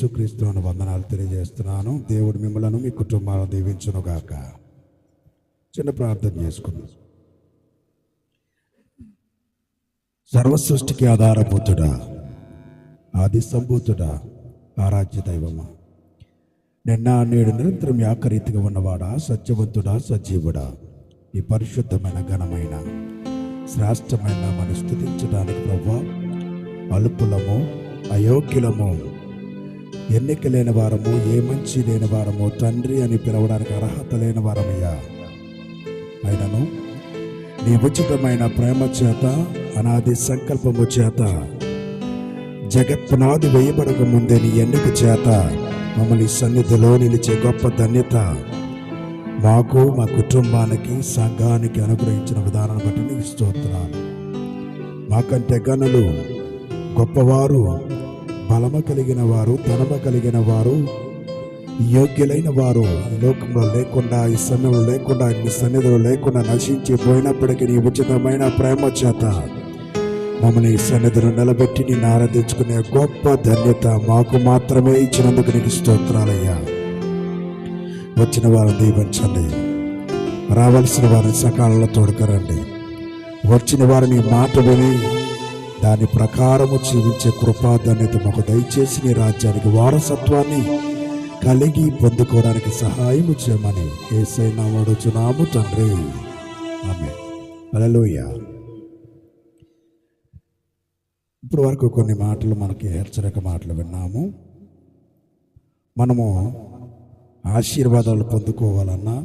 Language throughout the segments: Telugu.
యేసుక్రీస్తును వందనాలు తెలియజేస్తున్నాను. దేవుడు మిమ్మలను మీ కుటుంబాలను దీవించును గాక. చిన్న ప్రార్థన చేసుకుందాం. సర్వ సృష్టికి ఆధారభూతుడా, ఆది సంభూతుడా, ఆరాధ్య దైవమా, నిన్న నేడు నిరంతరం ఏకరీతిగా ఉన్నవాడా, సత్యవంతుడా, సజీవుడా, ఈ పరిశుద్ధమైన ఘనమైన శ్రేష్టమైన మనం స్తుతించడానికి ప్రభువా, అల్పులము, అయోగ్యులము, ఎన్నిక లేని వారము, ఏ మంచి లేని వారము, తండ్రి అని పిలవడానికి అర్హత లేని వారమయ్యా. అయినను నీ ఉచితమైన ప్రేమ చేత, అనాది సంకల్పము చేత, జగత్పునాది వేయబడక ముందే నీ ఎన్నిక చేత మమ్మల్ని సన్నిధిలో నిలిచే గొప్ప ధన్యత మాకు, మా కుటుంబానికి, సంఘానికి అనుగ్రహించిన విధానాన్ని బట్టి నీకు స్తోత్రాలు. మాకంటే గనులు, గొప్పవారు, బలము కలిగిన వారు, ధనము కలిగిన వారు, యోగ్యులైన వారు ఈ లోకంలో లేకుండా, ఈ సమయంలో లేకుండా, నీ సన్నిధిలో లేకుండా నశించిపోయినప్పటికీ నీ ఉచితమైన ప్రేమ చేత మమ్మల్ని ఈ సన్నిధిలో నిలబెట్టి నేను ఆరాధించుకునే గొప్ప ధన్యత మాకు మాత్రమే ఇచ్చినందుకు నీకు స్తోత్రాలయ్యా. వచ్చిన వారిని దీవించండి, రావాల్సిన వారిని సకాలంలో తోడుకరండి. వచ్చిన వారిని మాట విని దాని ప్రకారము జీవించే కృపాధన్యత మాకు దయచేసి నీ రాజ్యానికి వారసత్వాన్ని కలిగి పొందుకోవడానికి సహాయము చేయమని యేసయ్య నామమున అడుగుచున్నాము తండ్రి, ఆమేన్. హల్లెలూయా. ఇప్పుడు వరకు కొన్ని మాటలు మనకి హెచ్చరిక మాటలు విన్నాము. మనము ఆశీర్వాదాలు పొందుకోవాలన్నా,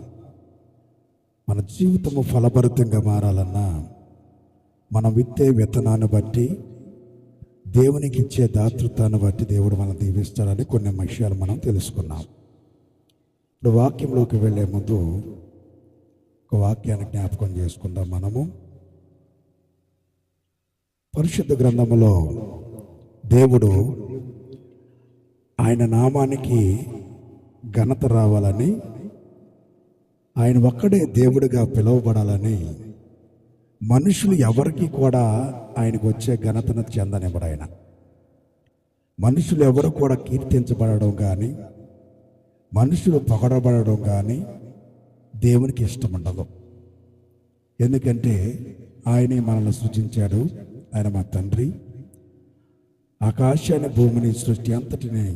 మన జీవితము ఫలభరితంగా మారాలన్నా, మనం విత్తే విత్తనాన్ని బట్టి, దేవునికి ఇచ్చే దాతృత్వాన్ని బట్టి దేవుడు మనం దీవిస్తాడని కొన్ని విషయాలు మనం తెలుసుకున్నాం. ఇప్పుడు వాక్యంలోకి వెళ్ళే ముందు ఒక వాక్యాన్ని జ్ఞాపకం చేసుకుందాం. మనము పరిశుద్ధ గ్రంథములో దేవుడు ఆయన నామానికి ఘనత రావాలని, ఆయన ఒక్కడే దేవుడిగా పిలువబడాలని, మనుషులు ఎవరికి కూడా ఆయనకు వచ్చే ఘనతను చెందనివ్వడు. ఆయన మనుషులు ఎవరు కూడా కీర్తించబడడం కానీ, మనుషులు పొగడబడడం కానీ దేవునికి ఇష్టం ఉండదు. ఎందుకంటే ఆయనే మనల్ని సృజించాడు. ఆయన మా తండ్రి. ఆకాశాన్ని, భూమిని, సృష్టి అంతటిని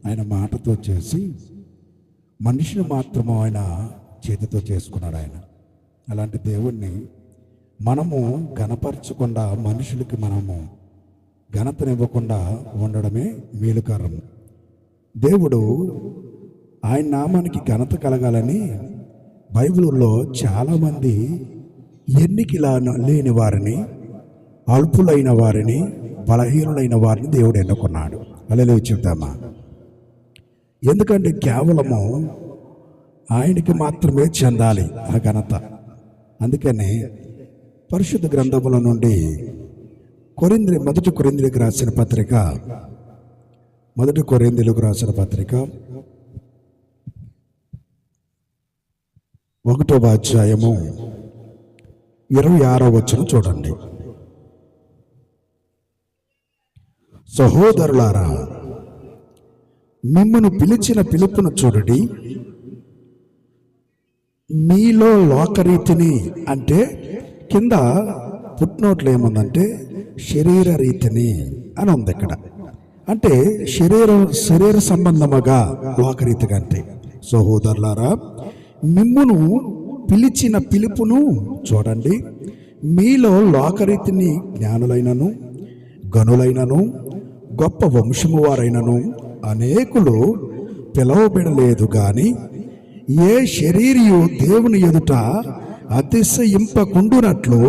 ఆయన మాటతో చేసి, మనిషిని మాత్రము ఆయన చేతితో చేసుకున్నాడు. ఆయన అలాంటి దేవుణ్ణి మనము ఘనపరచకుండా, మనుషులకి మనము ఘనతనివ్వకుండా ఉండడమే మేలుకరం. దేవుడు ఆయన నామానికి ఘనత కలగాలని బైబిల్లో చాలామంది ఎన్నికలా లేని వారిని, అల్పులైన వారిని, బలహీనులైన వారిని దేవుడు ఎన్నుకున్నాడు. హల్లెలూయా చెప్తామా? ఎందుకంటే కేవలము ఆయనకి మాత్రమే చెందాలి ఆ ఘనత. అందుకనే పరిశుద్ధ గ్రంథముల నుండి మొదటి కొరింథీయులకు రాసిన పత్రిక 1వ అధ్యాయము 26వ వచనం చూడండి. సహోదరులారా, మిమ్మును పిలిచిన పిలుపును చూడండి. మీలో లోకరీతిని, అంటే కింద ఫుట్నోట్లో ఏముందంటే శరీర రీతిని అని ఉంది ఇక్కడ. అంటే శరీర సంబంధముగా లోకరీతిగా. అంటే సహోదరులారా, మిమ్మును పిలిచిన పిలుపును చూడండి. మీలో లోకరీతిని జ్ఞానులైనను, గనులైనను, గొప్ప వంశము వారైనను అనేకులు పిలవబడలేదు గాని, ఏ శరీరియు దేవుని ఎదుట అతిశయింపకుండునట్లు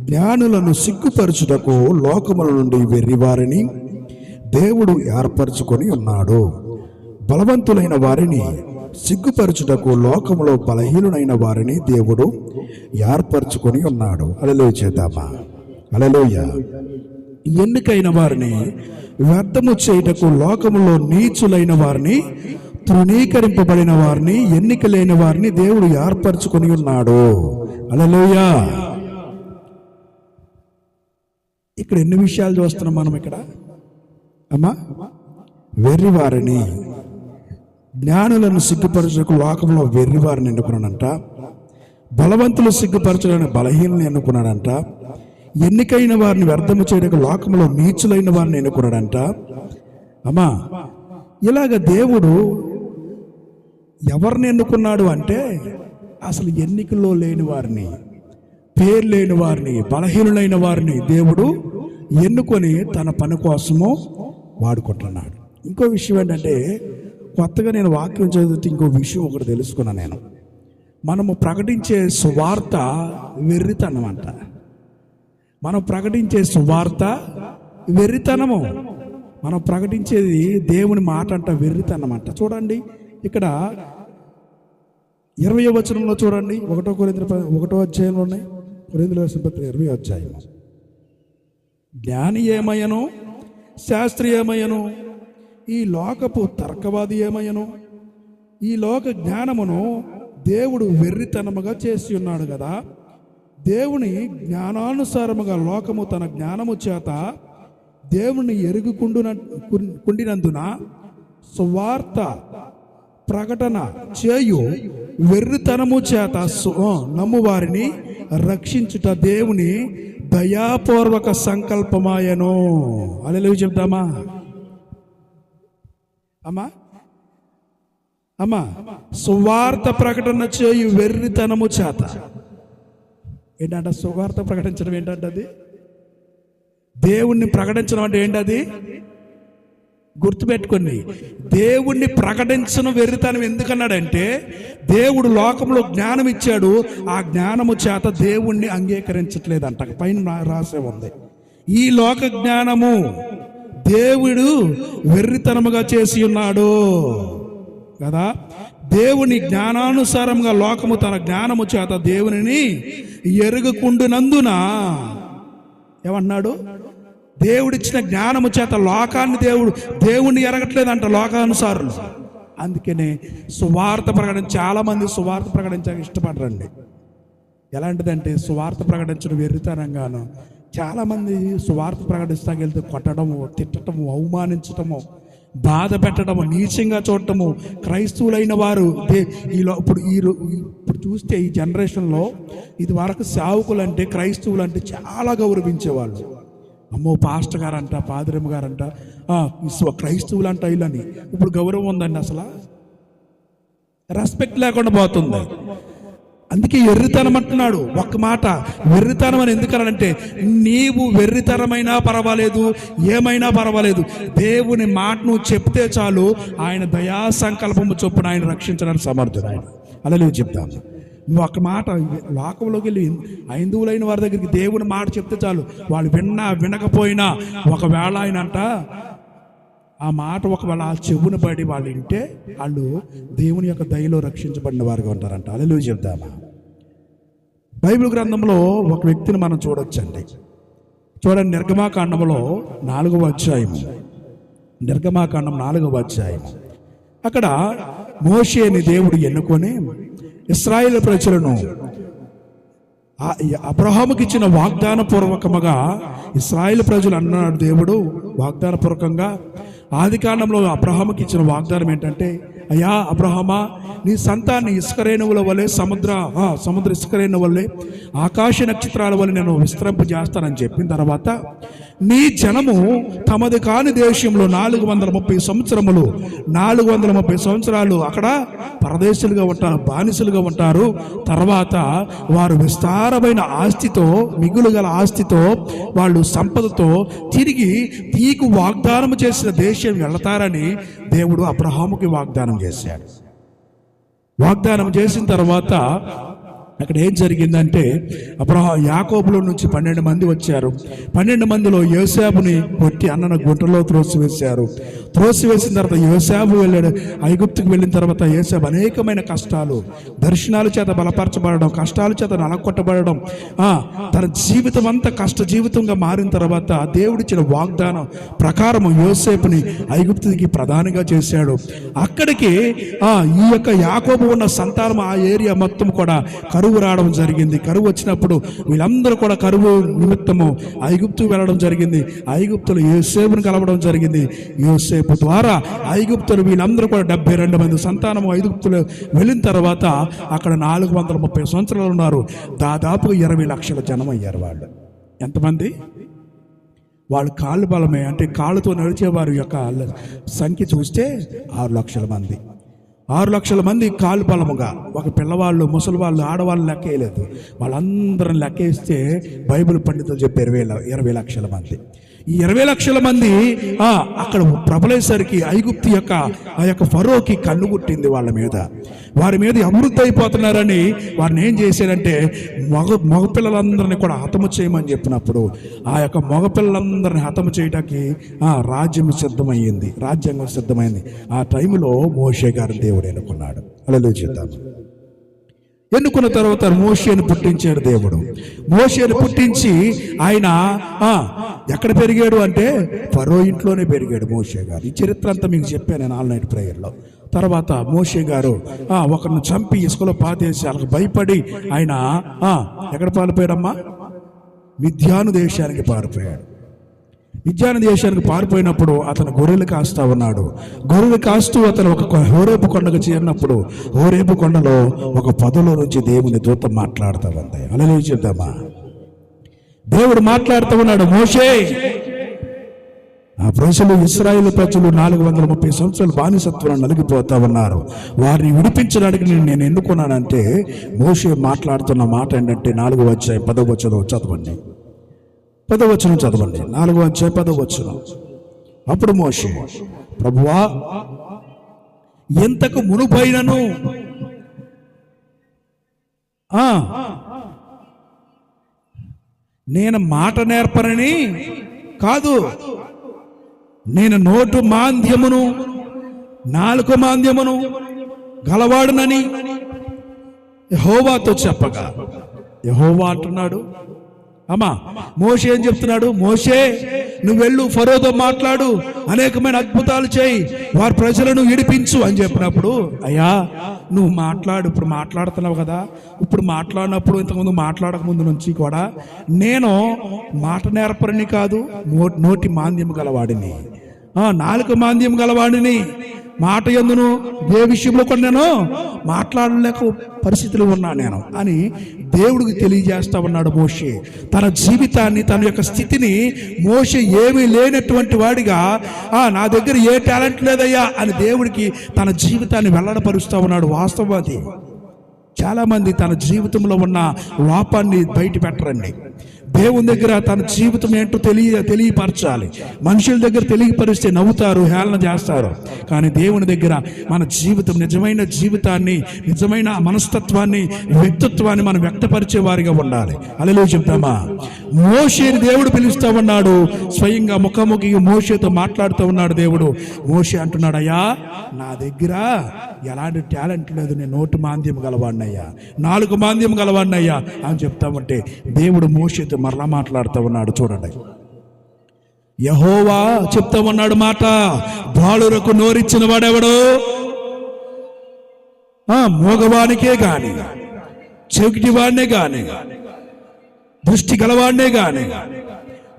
జ్ఞానులను సిగ్గుపరచుటకు లోకముల నుండి వెర్రివారిని దేవుడు ఏర్పరచుకొని ఉన్నాడు. బలవంతులైన వారిని సిగ్గుపరచుటకు లోకములో బలహీనులైన వారిని దేవుడు ఏర్పరచుకొని ఉన్నాడు. హల్లెలూయా చేద్దామా? హల్లెలూయా. ఎన్నికైన వారిని వ్యర్థము చేయుటకు లోకములో నీచులైన వారిని, తృణీకరింపబడిన వారిని, ఎన్నిక లేని వారిని దేవుడు ఏర్పరచుకొని ఉన్నాడు. హల్లెలూయా. ఇక్కడ ఎన్ని విషయాలు చూస్తున్నాం మనం ఇక్కడ అమ్మా? వెర్రివారిని, జ్ఞానులను సిగ్గుపరచకు లోకంలో వెర్రివారిని ఎన్నుకున్నాడంట. బలవంతులు సిగ్గుపరచడానికి బలహీనని ఎన్నుకున్నాడంట. ఎన్నికైన వారిని వ్యర్థము చేయడానికి లోకంలో నీచులైన వారిని ఎన్నుకున్నాడంట. అమ్మా, ఇలాగ దేవుడు ఎవరిని ఎన్నుకున్నాడు అంటే అసలు ఎన్నికల్లో లేని వారిని, పేరు లేని వారిని, బలహీనులైన వారిని దేవుడు ఎన్నుకొని తన పని కోసము వాడుకుంటున్నాడు. ఇంకో విషయం ఏంటంటే, కొత్తగా నేను వాక్యం చదివితే ఇంకో విషయం ఒకటి తెలుసుకున్నాను నేను. మనము ప్రకటించే సువార్త వెర్రితనం అంట. మనం ప్రకటించే సువార్త వెర్రితనము. మనం ప్రకటించేది దేవుని మాట అంట వెర్రితనం అంట. చూడండి ఇక్కడ 20వ వచనంలో చూడండి, 1 అధ్యాయంలో ఉన్నాయి. కొరింథీయుల రాసిన పత్రిక 20వ అధ్యాయం. జ్ఞాని ఏమయ్యను, శాస్త్రి ఏమయ్యను, ఈ లోకపు తర్కవాది ఏమయ్యను, ఈ లోక జ్ఞానమును దేవుడు వెర్రితనముగా చేసి ఉన్నాడు కదా. దేవుని జ్ఞానానుసారముగా లోకము తన జ్ఞానము చేత దేవుని ఎరుగుకుండినందున సువార్త ప్రకటన చేయు వెర్రితనము చేత నమ్మువారిని రక్షించుట దేవుని దయాపూర్వక సంకల్పమాయను. హల్లెలూయా చెప్తామా అమ్మా? అమ్మా, సువార్త ప్రకటన చేయు వెర్రితనము చేత. ఏంటంట సువార్త ప్రకటించడం? ఏంటంటే అది దేవుణ్ణి ప్రకటించడం అంటే ఏంటది? గుర్తుపెట్టుకోండి, దేవుణ్ణి ప్రకటించడం వెర్రితనం ఎందుకన్నాడంటే, దేవుడు లోకంలో జ్ఞానం ఇచ్చాడు, ఆ జ్ఞానము చేత దేవుణ్ణి అంగీకరించట్లేదంట. పైన రాసే ఉంది, ఈ లోక జ్ఞానము దేవుడు వెర్రితనముగా చేసి ఉన్నాడు కదా. దేవుని జ్ఞానానుసారంగా లోకము తన జ్ఞానము చేత దేవునిని ఎరుగుకుండునందున ఏమన్నాడు? దేవుడిచ్చిన జ్ఞానము చేత లోకాన్ని దేవుణ్ణి ఎరగట్లేదంట లోకానుసారులు. అందుకనే సువార్త ప్రకటన, చాలా మంది సువార్త ప్రకటించడానికి ఇష్టపడరండి. ఎలాంటిదంటే సువార్త ప్రకటించడం వెర్రితనంగాను. చాలామంది సువార్త ప్రకటిస్తాకి వెళ్తే కొట్టడము, తిట్టడము, అవమానించటము, బాధ పెట్టడము, నీచంగా చూడటము. క్రైస్తవులైన వారు ఇప్పుడు చూస్తే ఈ జనరేషన్లో ఇది వరకు సేవకులు అంటే, క్రైస్తవులు అంటే చాలా గౌరవించేవాళ్ళు. అమ్మో పాస్టర్ గారంట, పాదిరమ్మ గారంట, క్రైస్తవులు అంట వీళ్ళని. ఇప్పుడు గౌరవం ఉందండి, అసలు రెస్పెక్ట్ లేకుండా పోతుంది. అందుకే వెర్రితనం అంటున్నాడు. ఒక్క మాట, వెర్రితనం అని ఎందుకనంటే, నీవు వెర్రితనమైనా పర్వాలేదు, ఏమైనా పర్వాలేదు, దేవుని మాట నువ్వు చెప్తే చాలు, ఆయన దయా సంకల్పము చొప్పున ఆయన రక్షించడానికి సమర్థుడు ఆయన. అలా చెప్తాను. నువ్వు ఒక మాట లోకంలోకి వెళ్ళి హైందువులైన వారి దగ్గరికి దేవుని మాట చెప్తే చాలు, వాళ్ళు వినకపోయినా ఒకవేళ ఆయన అంట ఆ మాట ఒకవేళ ఆ చెవును పడి వాళ్ళు వింటే వాళ్ళు దేవుని యొక్క దయలో రక్షించబడిన వారుగా ఉంటారంట. హల్లెలూయా చెప్తామా? బైబిల్ గ్రంథంలో ఒక వ్యక్తిని మనం చూడొచ్చండి. చూడండి, నిర్గమాకాండంలో 4వ అధ్యాయం. నిర్గమాకాండం 4వ అధ్యాయం. అక్కడ మోషేని దేవుడు ఎన్నుకొని ఇశ్రాయేలు ప్రజలను అబ్రహాముకి ఇచ్చిన వాగ్దాన పూర్వకముగా ఇశ్రాయేలు ప్రజలు అన్నాడు దేవుడు వాగ్దానపూర్వకంగా. ఆదికాండంలో అబ్రహాముకి ఇచ్చిన వాగ్దానం ఏంటంటే, అయ్యా అబ్రహామా, నీ సంతాన్ని ఇసుకరేణువుల వల్లే సముద్ర ఇసుకరేణువుల వల్లే ఆకాశ నక్షత్రాల వల్ల నేను విస్తరింపజేస్తానని చెప్పిన తర్వాత, నీ జనము తమది కాని దేశంలో 430 సంవత్సరములు 430 సంవత్సరాలు అక్కడ పరదేశులుగా ఉంటారు, బానిసలుగా ఉంటారు. తర్వాత వారు విస్తారమైన ఆస్తితో, మిగులు గల ఆస్తితో, వాళ్ళు సంపదతో తిరిగి నీకు వాగ్దానం చేసిన దేశం వెళతారని దేవుడు అబ్రహాముకి వాగ్దానం చేశాడు. వాగ్దానం చేసిన తర్వాత అక్కడ ఏం జరిగిందంటే, యాకోబులో నుంచి 12 మంది వచ్చారు. 12 మందిలో యోసేపుని కొట్టి అన్నను గుంటలో త్రోసివేశారు. త్రోసివేసిన తర్వాత యోసేపు వెళ్ళాడు. ఐగుప్తుకు వెళ్ళిన తర్వాత యోసేపు అనేకమైన కష్టాలు, దర్శనాల చేత బలపరచబడడం, కష్టాల చేత నలకొట్టబడడం, తన జీవితం అంతా కష్ట జీవితంగా మారిన తర్వాత దేవుడిచ్చిన వాగ్దానం ప్రకారం యోసేపుని ఐగుప్తుకి ప్రధానిగా చేశాడు. అక్కడికి ఈ యొక్క యాకోబు ఉన్న సంతానం ఆ ఏరియా మొత్తం కూడా కరువు కరువు రావడం జరిగింది. కరువు వచ్చినప్పుడు వీళ్ళందరూ కూడా కరువు నిమిత్తము ఐగుప్తు వెళ్ళడం జరిగింది. ఐగుప్తులు యోసేపును కలవడం జరిగింది. యోసేపు ద్వారా ఐగుప్తులు వీళ్ళందరూ కూడా 72 మంది సంతానము ఐగుప్తులు వెళ్ళిన తర్వాత అక్కడ 430 సంవత్సరాలు ఉన్నారు. దాదాపు 20 లక్షల జనం అయ్యారు. వాళ్ళు ఎంతమంది? వాళ్ళు కాళ్ళు బలమే, అంటే కాళ్ళతో నడిచేవారి యొక్క సంఖ్య చూస్తే 6 లక్షల మంది. 6 లక్షల మంది కాలు బలముగా, ఒక పిల్లవాళ్ళు, ముసలి వాళ్ళు, ఆడవాళ్ళు లెక్క వేయలేదు. వాళ్ళందరం లెక్కేస్తే బైబిల్ పండితులు చెప్పారు 20 లక్షల మంది. ఈ 20 లక్షల మంది అక్కడ ప్రబలేసరికి ఐగుప్తు యొక్క ఆ యొక్క ఫరోకి కన్ను గుట్టింది వాళ్ళ మీద. వారి మీద అభివృద్ధి అయిపోతున్నారని వారిని ఏం చేశారంటే మగపిల్లలందరినీ కూడా హతము చేయమని చెప్పినప్పుడు ఆ యొక్క మగపిల్లలందరినీ హతము చేయడానికి రాజ్యాంగం సిద్ధమైంది. ఆ టైంలో మోషే గారు దేవుడు ఎన్నుకున్నాడు. హల్లెలూయా చెప్తాము. ఎన్నుకున్న తర్వాత మోషేను పుట్టించాడు దేవుడు. మోషేను పుట్టించి ఆయన ఎక్కడ పెరిగాడు అంటే ఫరో ఇంట్లోనే పెరిగాడు మోషే గారు. ఈ చరిత్ర అంతా మీకు చెప్పాను నేను ఆల్ నైట్ ప్రేయర్లో. తర్వాత మోషే గారు ఒకరిని చంపి ఇసుకలో పాతేసి వాళ్ళకి భయపడి ఆయన ఎక్కడ పారిపోయాడమ్మా? మిద్యాను దేశానికి పారిపోయాడు. మిద్యాను దేశానికి పారిపోయినప్పుడు అతను గొర్రెలు కాస్తా ఉన్నాడు. గొర్రెలు కాస్తూ అతను ఒక హోరేపు కొండకు చేరినప్పుడు హోరేపు కొండలో ఒక పొదలో నుంచి దేవుని దూత మాట్లాడుతూ ఉంది. హల్లెలూయా చెప్దామా? దేవుడు మాట్లాడుతూ ఉన్నాడు, మోషే, ఆ ప్రజలు, ఇశ్రాయేలు ప్రజలు 430 సంవత్సరాలు బానిసత్వాన్ని నలిగిపోతా ఉన్నారు. వారిని విడిపించడానికి నేను ఎన్నుకున్నానంటే మోషే మాట్లాడుతున్న మాట ఏంటంటే 4వ అధ్యాయం 10వ వచనం చదవండి. 10వ వచనం చదవండి. 4వ అధ్యాయం 10వ వచనం. అప్పుడు మోషే, ప్రభువా, ఎంతకు మునుపైనను నేను మాట నేర్పనని కాదు, నేను నోటు మాంద్యమును నాలుక మాంద్యమును గలవాడునని యెహోవాతో చెప్పగా, యెహోవా అంటున్నాడు. అమ్మా మోషే ఏం చెప్తున్నాడు? మోషే, నువ్వు వెళ్ళు, ఫరోతో మాట్లాడు, అనేకమైన అద్భుతాలు చేయి, వారి ప్రజలను విడిపించు అని చెప్పినప్పుడు, అయ్యా నువ్వు మాట్లాడు, ఇప్పుడు మాట్లాడుతున్నావు కదా, ఇప్పుడు మాట్లాడినప్పుడు ఇంతకుముందు మాట్లాడక ముందు నుంచి కూడా నేను మాట నేర్పరిని కాదు, నోటి మాంద్యం గలవాడిని, నాలుక మాంద్యం గలవాడిని, మాట యందును ఏ విషయంలో కూడా నేను మాట్లాడలేక పరిస్థితిలో ఉన్నా నేను అని దేవుడికి తెలియజేస్తా ఉన్నాడు మోషే. తన జీవితాన్ని, తన యొక్క స్థితిని మోషే ఏమీ లేనటువంటి వాడిగా, నా దగ్గర ఏ టాలెంట్ లేదయ్యా అని దేవుడికి తన జీవితాన్ని వెల్లడపరుస్తూ ఉన్నాడు. వాస్తవం అది. చాలామంది తన జీవితంలో ఉన్న లోపాన్ని బయట పెట్టరండి. దేవుని దగ్గర తన జీవితం ఏంటో తెలియపరచాలి. మనుషుల దగ్గర తెలియపరిస్తే నవ్వుతారు, హేళన చేస్తారు. కానీ దేవుని దగ్గర మన జీవితం, నిజమైన జీవితాన్ని, నిజమైన మనస్తత్వాన్ని, వ్యక్తిత్వాన్ని మనం వ్యక్తపరిచే వారిగా ఉండాలి. హల్లెలూయా చెప్తామా? మోషేని దేవుడు పిలుస్తూ ఉన్నాడు. స్వయంగా ముఖాముఖి మోషేతో మాట్లాడుతూ ఉన్నాడు దేవుడు. మోషే అంటున్నాడు, అయ్యా నా దగ్గర ఎలాంటి టాలెంట్ లేదు, నేను నోటు మాంద్యం గలవాడినయ్యా, నాలుగు మాంద్యం గలవాడినయ్యా అని చెప్తామంటే దేవుడు మోషేతో మరలా మాట్లాడుతూ ఉన్నాడు. చూడండి, యెహోవా చెప్తా ఉన్నాడు మాట, బాలురకు నోరిచ్చిన వాడెవడు? మోగవానికే గాని, చెవిటివాడినే గాని, దృష్టి గలవాడినే గాని,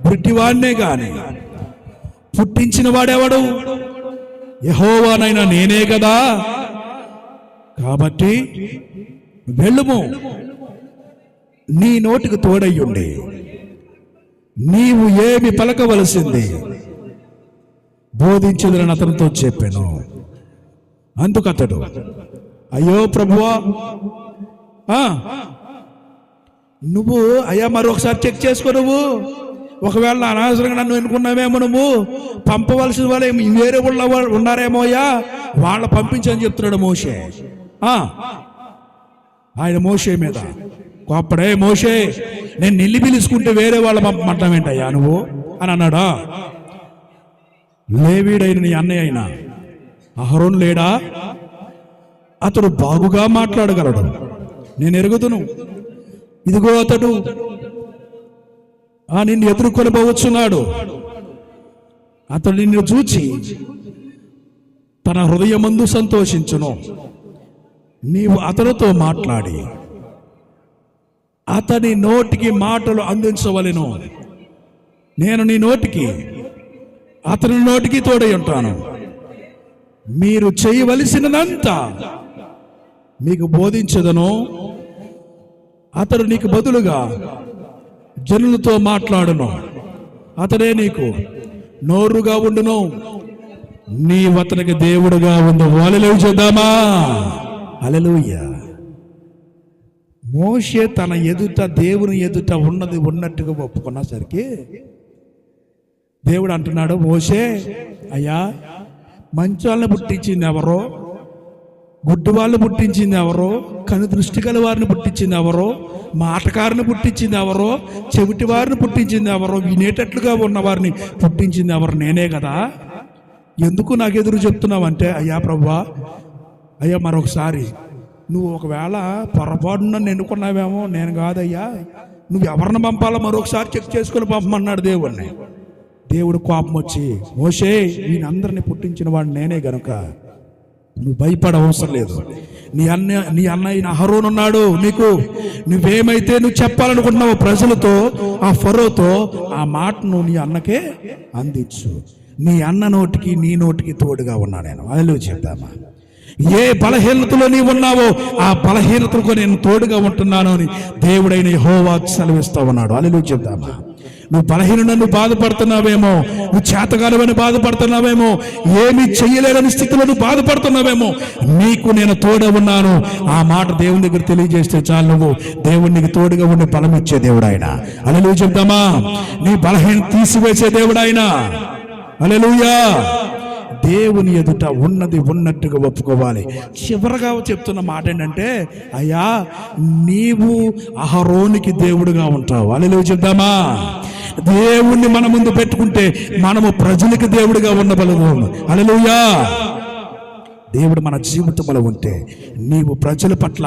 బుట్టివాడినే గాని పుట్టించిన వాడెవడు? యెహోవానైనా నేనే కదా. కాబట్టి వెళ్ళుము, నీ నోటికి తోడయ్యుండి నీవు ఏమి పలకవలసింది బోధించదని అతనితో చెప్పాను. అందుకతడు, అయ్యో ప్రభువా, నువ్వు అయ్యా మరొకసారి చెక్ చేసుకో, నువ్వు ఒకవేళ అనవసరంగా నన్ను ఎన్నుకున్నావేమో, నువ్వు పంపవలసిన వాళ్ళే వేరే వాళ్ళు ఉన్నారేమోయా, వాళ్ళ పంపించని చెప్తున్నాడు మోషే. ఆయన మోషే మీద కోప్పడే, మోషే నేను నిల్లి పిలుచుకుంటే వేరే వాళ్ళ పంపమంటాం ఏంటయ్యా నువ్వు అని అన్నాడా? లేవీడైన నీ అన్నయ్య అయినా అహరోను లేడా? అతడు బాగుగా మాట్లాడగలడు, నేను ఎరుగుదును. ఇదిగో అతడు నిన్ను ఎదుర్కొని పోవచ్చున్నాడు. అతడు నిన్ను చూచి తన హృదయమందు సంతోషించును. నీవు అతనితో మాట్లాడి అతని నోటికి మాటలు అందించవలెను. నేను నీ నోటికి అతని నోటికి తోడై ఉంటాను. మీరు చేయవలసినదంతా మీకు బోధించదను. అతడు నీకు బదులుగా జనులతో మాట్లాడును. అతడే నీకు నోరుగా ఉండును. నీవు అతనికి దేవుడుగా ఉండు. హల్లెలూయా చేద్దామా? హల్లెలూయా. మోషే తన ఎదుట, దేవుని ఎదుట ఉన్నది ఉన్నట్టుగా ఒప్పుకున్నసరికి దేవుడు అంటున్నాడు, మోషే అయ్యా, మంచాలను పుట్టించింది ఎవరో, గుడ్డి వాళ్ళు పుట్టించింది ఎవరో, కను దృష్టి గల వారిని పుట్టించింది ఎవరో, మాటకారిని పుట్టించింది ఎవరో, చెవిటి వారిని పుట్టించింది ఎవరో, వినేటట్లుగా ఉన్న వారిని పుట్టించింది ఎవరు? నేనే కదా. ఎందుకు నాకు ఎదురు చెప్తున్నావంటే, అయ్యా ప్రభువా, అయ్యా మరొకసారి నువ్వు ఒకవేళ పొరపాటున ఎన్నుకున్నావేమో, నేను కాదయ్యా, నువ్వు ఎవరిని పంపాలో మరొకసారి చెక్ చేసుకుని పంపమన్నాడు దేవుణ్ణి. దేవుడు కోపం వచ్చి, మోషే వీళ్ళందరినీ పుట్టించిన వాడు నేనే గనుక నువ్వు భయపడ అవసరం లేదు. నీ అన్నయ్య అహరోను ఉన్నాడు, నీకు నువ్వేమైతే నువ్వు చెప్పాలనుకుంటున్నావు ప్రజలతో, ఆ ఫరోతో, ఆ మాటను నీ అన్నకే అందించు. నీ అన్న నోటికి నీ నోటికి తోడుగా ఉన్నా నేను. అదిలో చెప్తామా? ఏ బలహీనతలో నీవు ఉన్నావో ఆ బలహీనతలకు నేను తోడుగా ఉంటున్నాను అని దేవుడైన యెహోవా సెలవిస్తా ఉన్నాడు. అదిలో చెప్తామా? నువ్వు బలహీనుడు, నువ్వు బాధపడుతున్నావేమో, నువ్వు చేతగాలవని బాధపడుతున్నావేమో, ఏమీ చెయ్యలేని స్థితిలో నువ్వు బాధపడుతున్నావేమో, నీకు నేను తోడే ఉన్నాను. ఆ మాట దేవుని దగ్గర తెలియజేస్తే చాలు, నువ్వు దేవునికి తోడుగా ఉండి బలం ఇచ్చే దేవుడు ఆయన. హల్లెలూయా చెప్తామా? నీ బలహీనత తీసివేసే దేవుడు ఆయన. హల్లెలూయా. దేవుని ఎదుట ఉన్నది ఉన్నట్టుగా ఒప్పుకోవాలి. చివరగా చెప్తున్న మాట ఏంటంటే, అయ్యా నీవు అహరోనికి దేవుడుగా ఉంటావు. హల్లెలూయా చెప్దామా? దేవుణ్ణి మన ముందు పెట్టుకుంటే మనము ప్రజలకు దేవుడిగా ఉండగలము. హల్లెలూయా. దేవుడు మన జీవితంలో ఉంటే నీవు ప్రజల పట్ల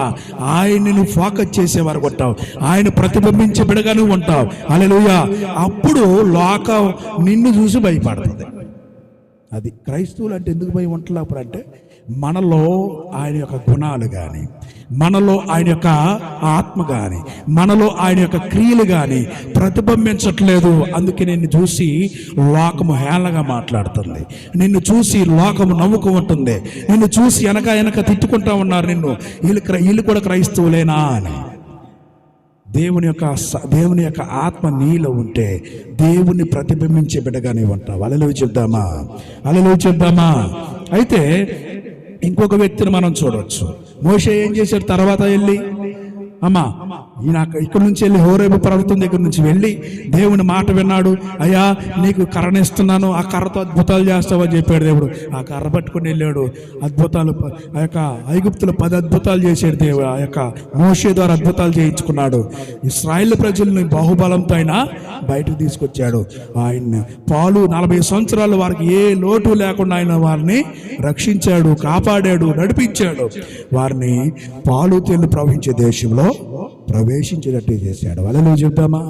ఆయన్ని నువ్వు ఫోకస్ చేసేవారు ఉంటావు, ఆయన ప్రతిబింబించే బిడగా నువ్వు ఉంటావు. హల్లెలూయా. అప్పుడు లోకం నిన్ను చూసి భయపడుతుంది. అది క్రైస్తవులు అంటే ఎందుకు భయం ఉంటలేప్పుడు అంటే, మనలో ఆయన యొక్క గుణాలు కానీ, మనలో ఆయన యొక్క ఆత్మ కానీ, మనలో ఆయన యొక్క క్రియలు కానీ ప్రతిబింబించట్లేదు. అందుకే నిన్ను చూసి లోకము హేళనగా మాట్లాడుతుంది, నిన్ను చూసి లోకము నవ్వుకుంటుంది, నిన్ను చూసి వెనక తిట్టుకుంటా ఉన్నారు నిన్ను, వీళ్ళు కూడా క్రైస్తవులేనా అని. దేవుని యొక్క ఆత్మ నీలో ఉంటే దేవుని ప్రతిబింబించే బిడ్డగా నీవు ఉంటావు. హల్లెలూయా చెప్దామా? హల్లెలూయా చెప్దామా? అయితే ఇంకొక వ్యక్తిని మనం చూడవచ్చు. మోషే ఏం చేశాడు? తర్వాత వెళ్ళి, అమ్మా ఈయన ఇక్కడ నుంచి వెళ్ళి హోరేబు పర్వతం దగ్గర నుంచి వెళ్ళి దేవుని మాట విన్నాడు. అయ్యా నీకు కర్రను ఇస్తున్నాను, ఆ కర్రతో అద్భుతాలు చేస్తావని చెప్పాడు దేవుడు. ఆ కర్ర పట్టుకుని వెళ్ళాడు, అద్భుతాలు, ఆ యొక్క ఐగుప్తులో 10 అద్భుతాలు చేశాడు దేవుడు. ఆ యొక్క మోషే ద్వారా అద్భుతాలు చేయించుకున్నాడు. ఇశ్రాయేలు ప్రజల్ని బాహుబలంతో ఆయన బయటకు తీసుకొచ్చాడు. ఆయన్ని 40 సంవత్సరాలు వారికి ఏ లోటు లేకుండా ఆయన వారిని రక్షించాడు, కాపాడాడు, నడిపించాడు. వారిని పాలు తేళ్లు ప్రవహించే దేశంలో ప్రవేశించేటట్టు చేశాడు. హల్లెలూయా చెప్తామా?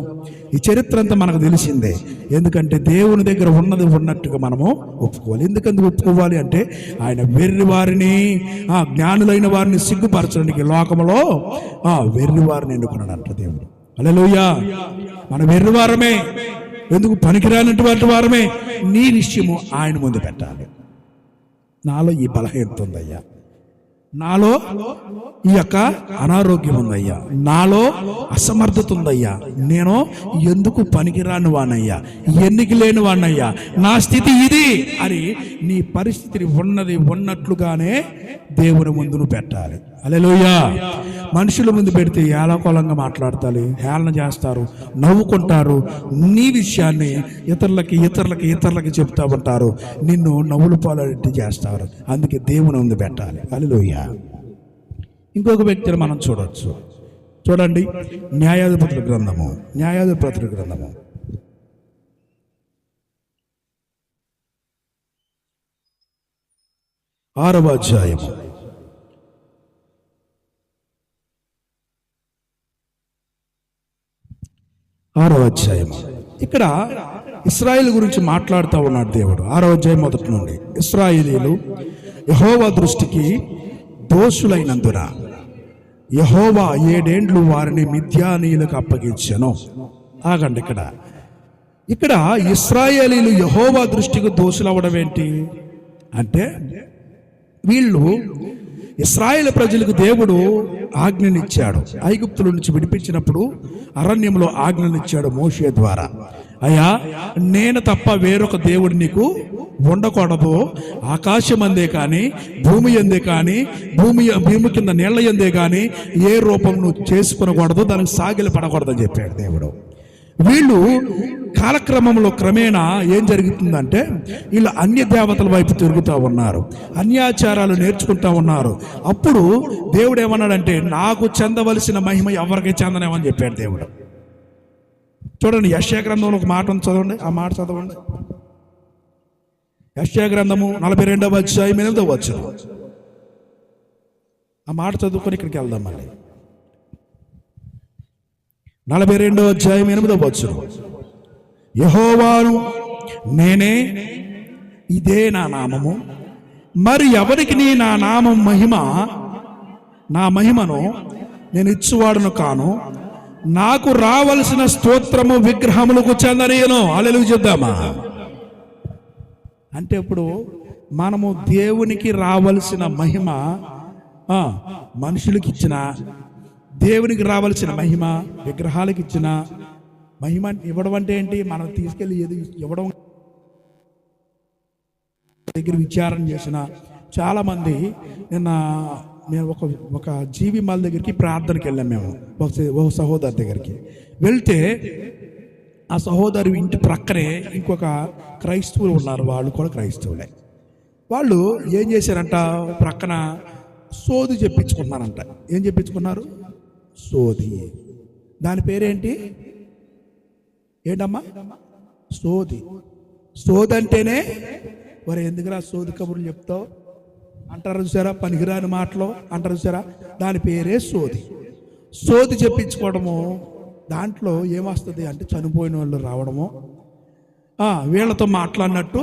ఈ చరిత్ర అంతా మనకు తెలిసిందే. ఎందుకంటే దేవుని దగ్గర ఉన్నది ఉన్నట్టుగా మనము ఒప్పుకోవాలి. ఎందుకందుకు ఒప్పుకోవాలి అంటే, ఆయన వెర్రి వారిని, జ్ఞానులైన వారిని సిగ్గుపరచడానికి లోకంలో వెర్రి వారిని ఎన్నుకున్నాడు అంట దేవుడు. హల్లెలూయా. మన వెర్రివారమే, ఎందుకు పనికిరానటువంటి వారమే. నీ విషయము ఆయన ముందు పెట్టాలి. నాలో ఈ బలహీనత ఉందయ్యా, నాలో ఈ యొక్క అనారోగ్యం ఉందయ్యా, నాలో అసమర్థత ఉందయ్యా, నేను ఎందుకు పనికిరాని వాణ్ణయ్యా, ఎన్నిక లేని వాణ్ణయ్యా, నా స్థితి ఇది అని నీ పరిస్థితిని ఉన్నది ఉన్నట్లుగానే దేవుని ముందు నువ్వు పెట్టాలి. హల్లెలూయా. మనుషుల ముందు పెడితే ఏలాకోలంగా మాట్లాడతారు, హేళన చేస్తారు, నవ్వుకుంటారు. నీ విషయాన్ని ఇతరులకి చెప్తా ఉంటారు, నిన్ను నవ్వులు పాలెట్టి చేస్తారు. అందుకే దేవుని ముందు పెట్టాలి. హల్లెలూయా. ఇంకొక వ్యక్తిని మనం చూడొచ్చు. చూడండి, న్యాయాధిపతుల గ్రంథము 6వ అధ్యాయము 6వ అధ్యాయము. ఇక్కడ ఇశ్రాయేలు గురించి మాట్లాడుతూ ఉన్నాడు దేవుడు. 6వ అధ్యాయం మొదటి నుండి, ఇశ్రాయేలీయులు యెహోవా దృష్టికి దోషులైనందున యెహోవా 7 ఏండ్లు వారిని మిద్యానీయులకు అప్పగించెను. ఆగండి, ఇక్కడ ఇశ్రాయేలీలు యెహోవా దృష్టికి దోషులు అవ్వడం ఏంటి అంటే, వీళ్ళు ఇశ్రాయేలు ప్రజలకు దేవుడు ఆజ్ఞనిచ్చాడు. ఐగుప్తుల నుంచి విడిపించినప్పుడు అరణ్యంలో ఆజ్ఞనిచ్చాడు మోషే ద్వారా. అయ్యా, నేను తప్ప వేరొక దేవుడు నీకు ఉండకూడదు. ఆకాశం అందే కానీ, భూమి అందే కానీ, భూమి కింద నీళ్ల ఎందే కానీ ఏ రూపం నువ్వు చేసుకునకూడదు, దానికి సాగిలి పడకూడదని చెప్పాడు దేవుడు. వీళ్ళు కాలక్రమంలో క్రమేణా ఏం జరుగుతుందంటే, వీళ్ళు అన్య దేవతల వైపు తిరుగుతూ ఉన్నారు, అన్యాచారాలు నేర్చుకుంటూ ఉన్నారు. అప్పుడు దేవుడు ఏమన్నాడంటే, నాకు చెందవలసిన మహిమ ఎవరికి చెందనేమని చెప్పాడు దేవుడు. చూడండి, యెషయా గ్రంథంలో ఒక మాట ఉంది, చదవండి. ఆ మాట చదవండి. యెషయా గ్రంథము 42వ అధ్యాయం 8వ వచనం. ఆ మాట చదువుకొని ఇక్కడికి వెళ్దాం. మళ్ళీ 42వ అధ్యాయం 8వ వచనం. యెహోవాను నేనే, ఇదే నా నామము, మరి ఎవరికి నా నామం నా మహిమను నేను ఇచ్చువాడును కాను. నాకు రావలసిన స్తోత్రము విగ్రహములకు చెందనీయను. హల్లెలూయా చెప్దామా? అంటే ఇప్పుడు మనము దేవునికి రావలసిన మహిమ మనుషులకి ఇచ్చిన, దేవునికి రావాల్సిన మహిమ విగ్రహాలకు ఇచ్చిన మహిమ ఇవ్వడం అంటే ఏంటి? మనం తీసుకెళ్ళి ఏది ఇవ్వడం దగ్గర విచారణ చేసిన చాలామంది. నేను ఒక జీవి మాల దగ్గరికి ప్రార్థనకి వెళ్ళాం. మేము ఒక సహోదరు దగ్గరికి వెళ్తే, ఆ సహోదరు ఇంటి ప్రక్కనే ఇంకొక క్రైస్తవులు ఉన్నారు. వాళ్ళు కూడా క్రైస్తవులే. వాళ్ళు ఏం చేశారంట, ప్రక్కన సోది చెప్పించుకున్నారంట. ఏం చెప్పించుకున్నారు? సోది. దాని పేరేంటి? ఏంటమ్మా? సోది. సోది అంటేనే, మరి ఎందుకురా సోది కబుర్లు చెప్తావు అంటారు చూసారా, పనికిరాని మాటలు అంటారు చూసారా, దాని పేరే సోది. సోది చెప్పించుకోవడము. దాంట్లో ఏమొస్తుంది అంటే, చనిపోయిన వాళ్ళు రావడము, వీళ్ళతో మాట్లాడినట్టు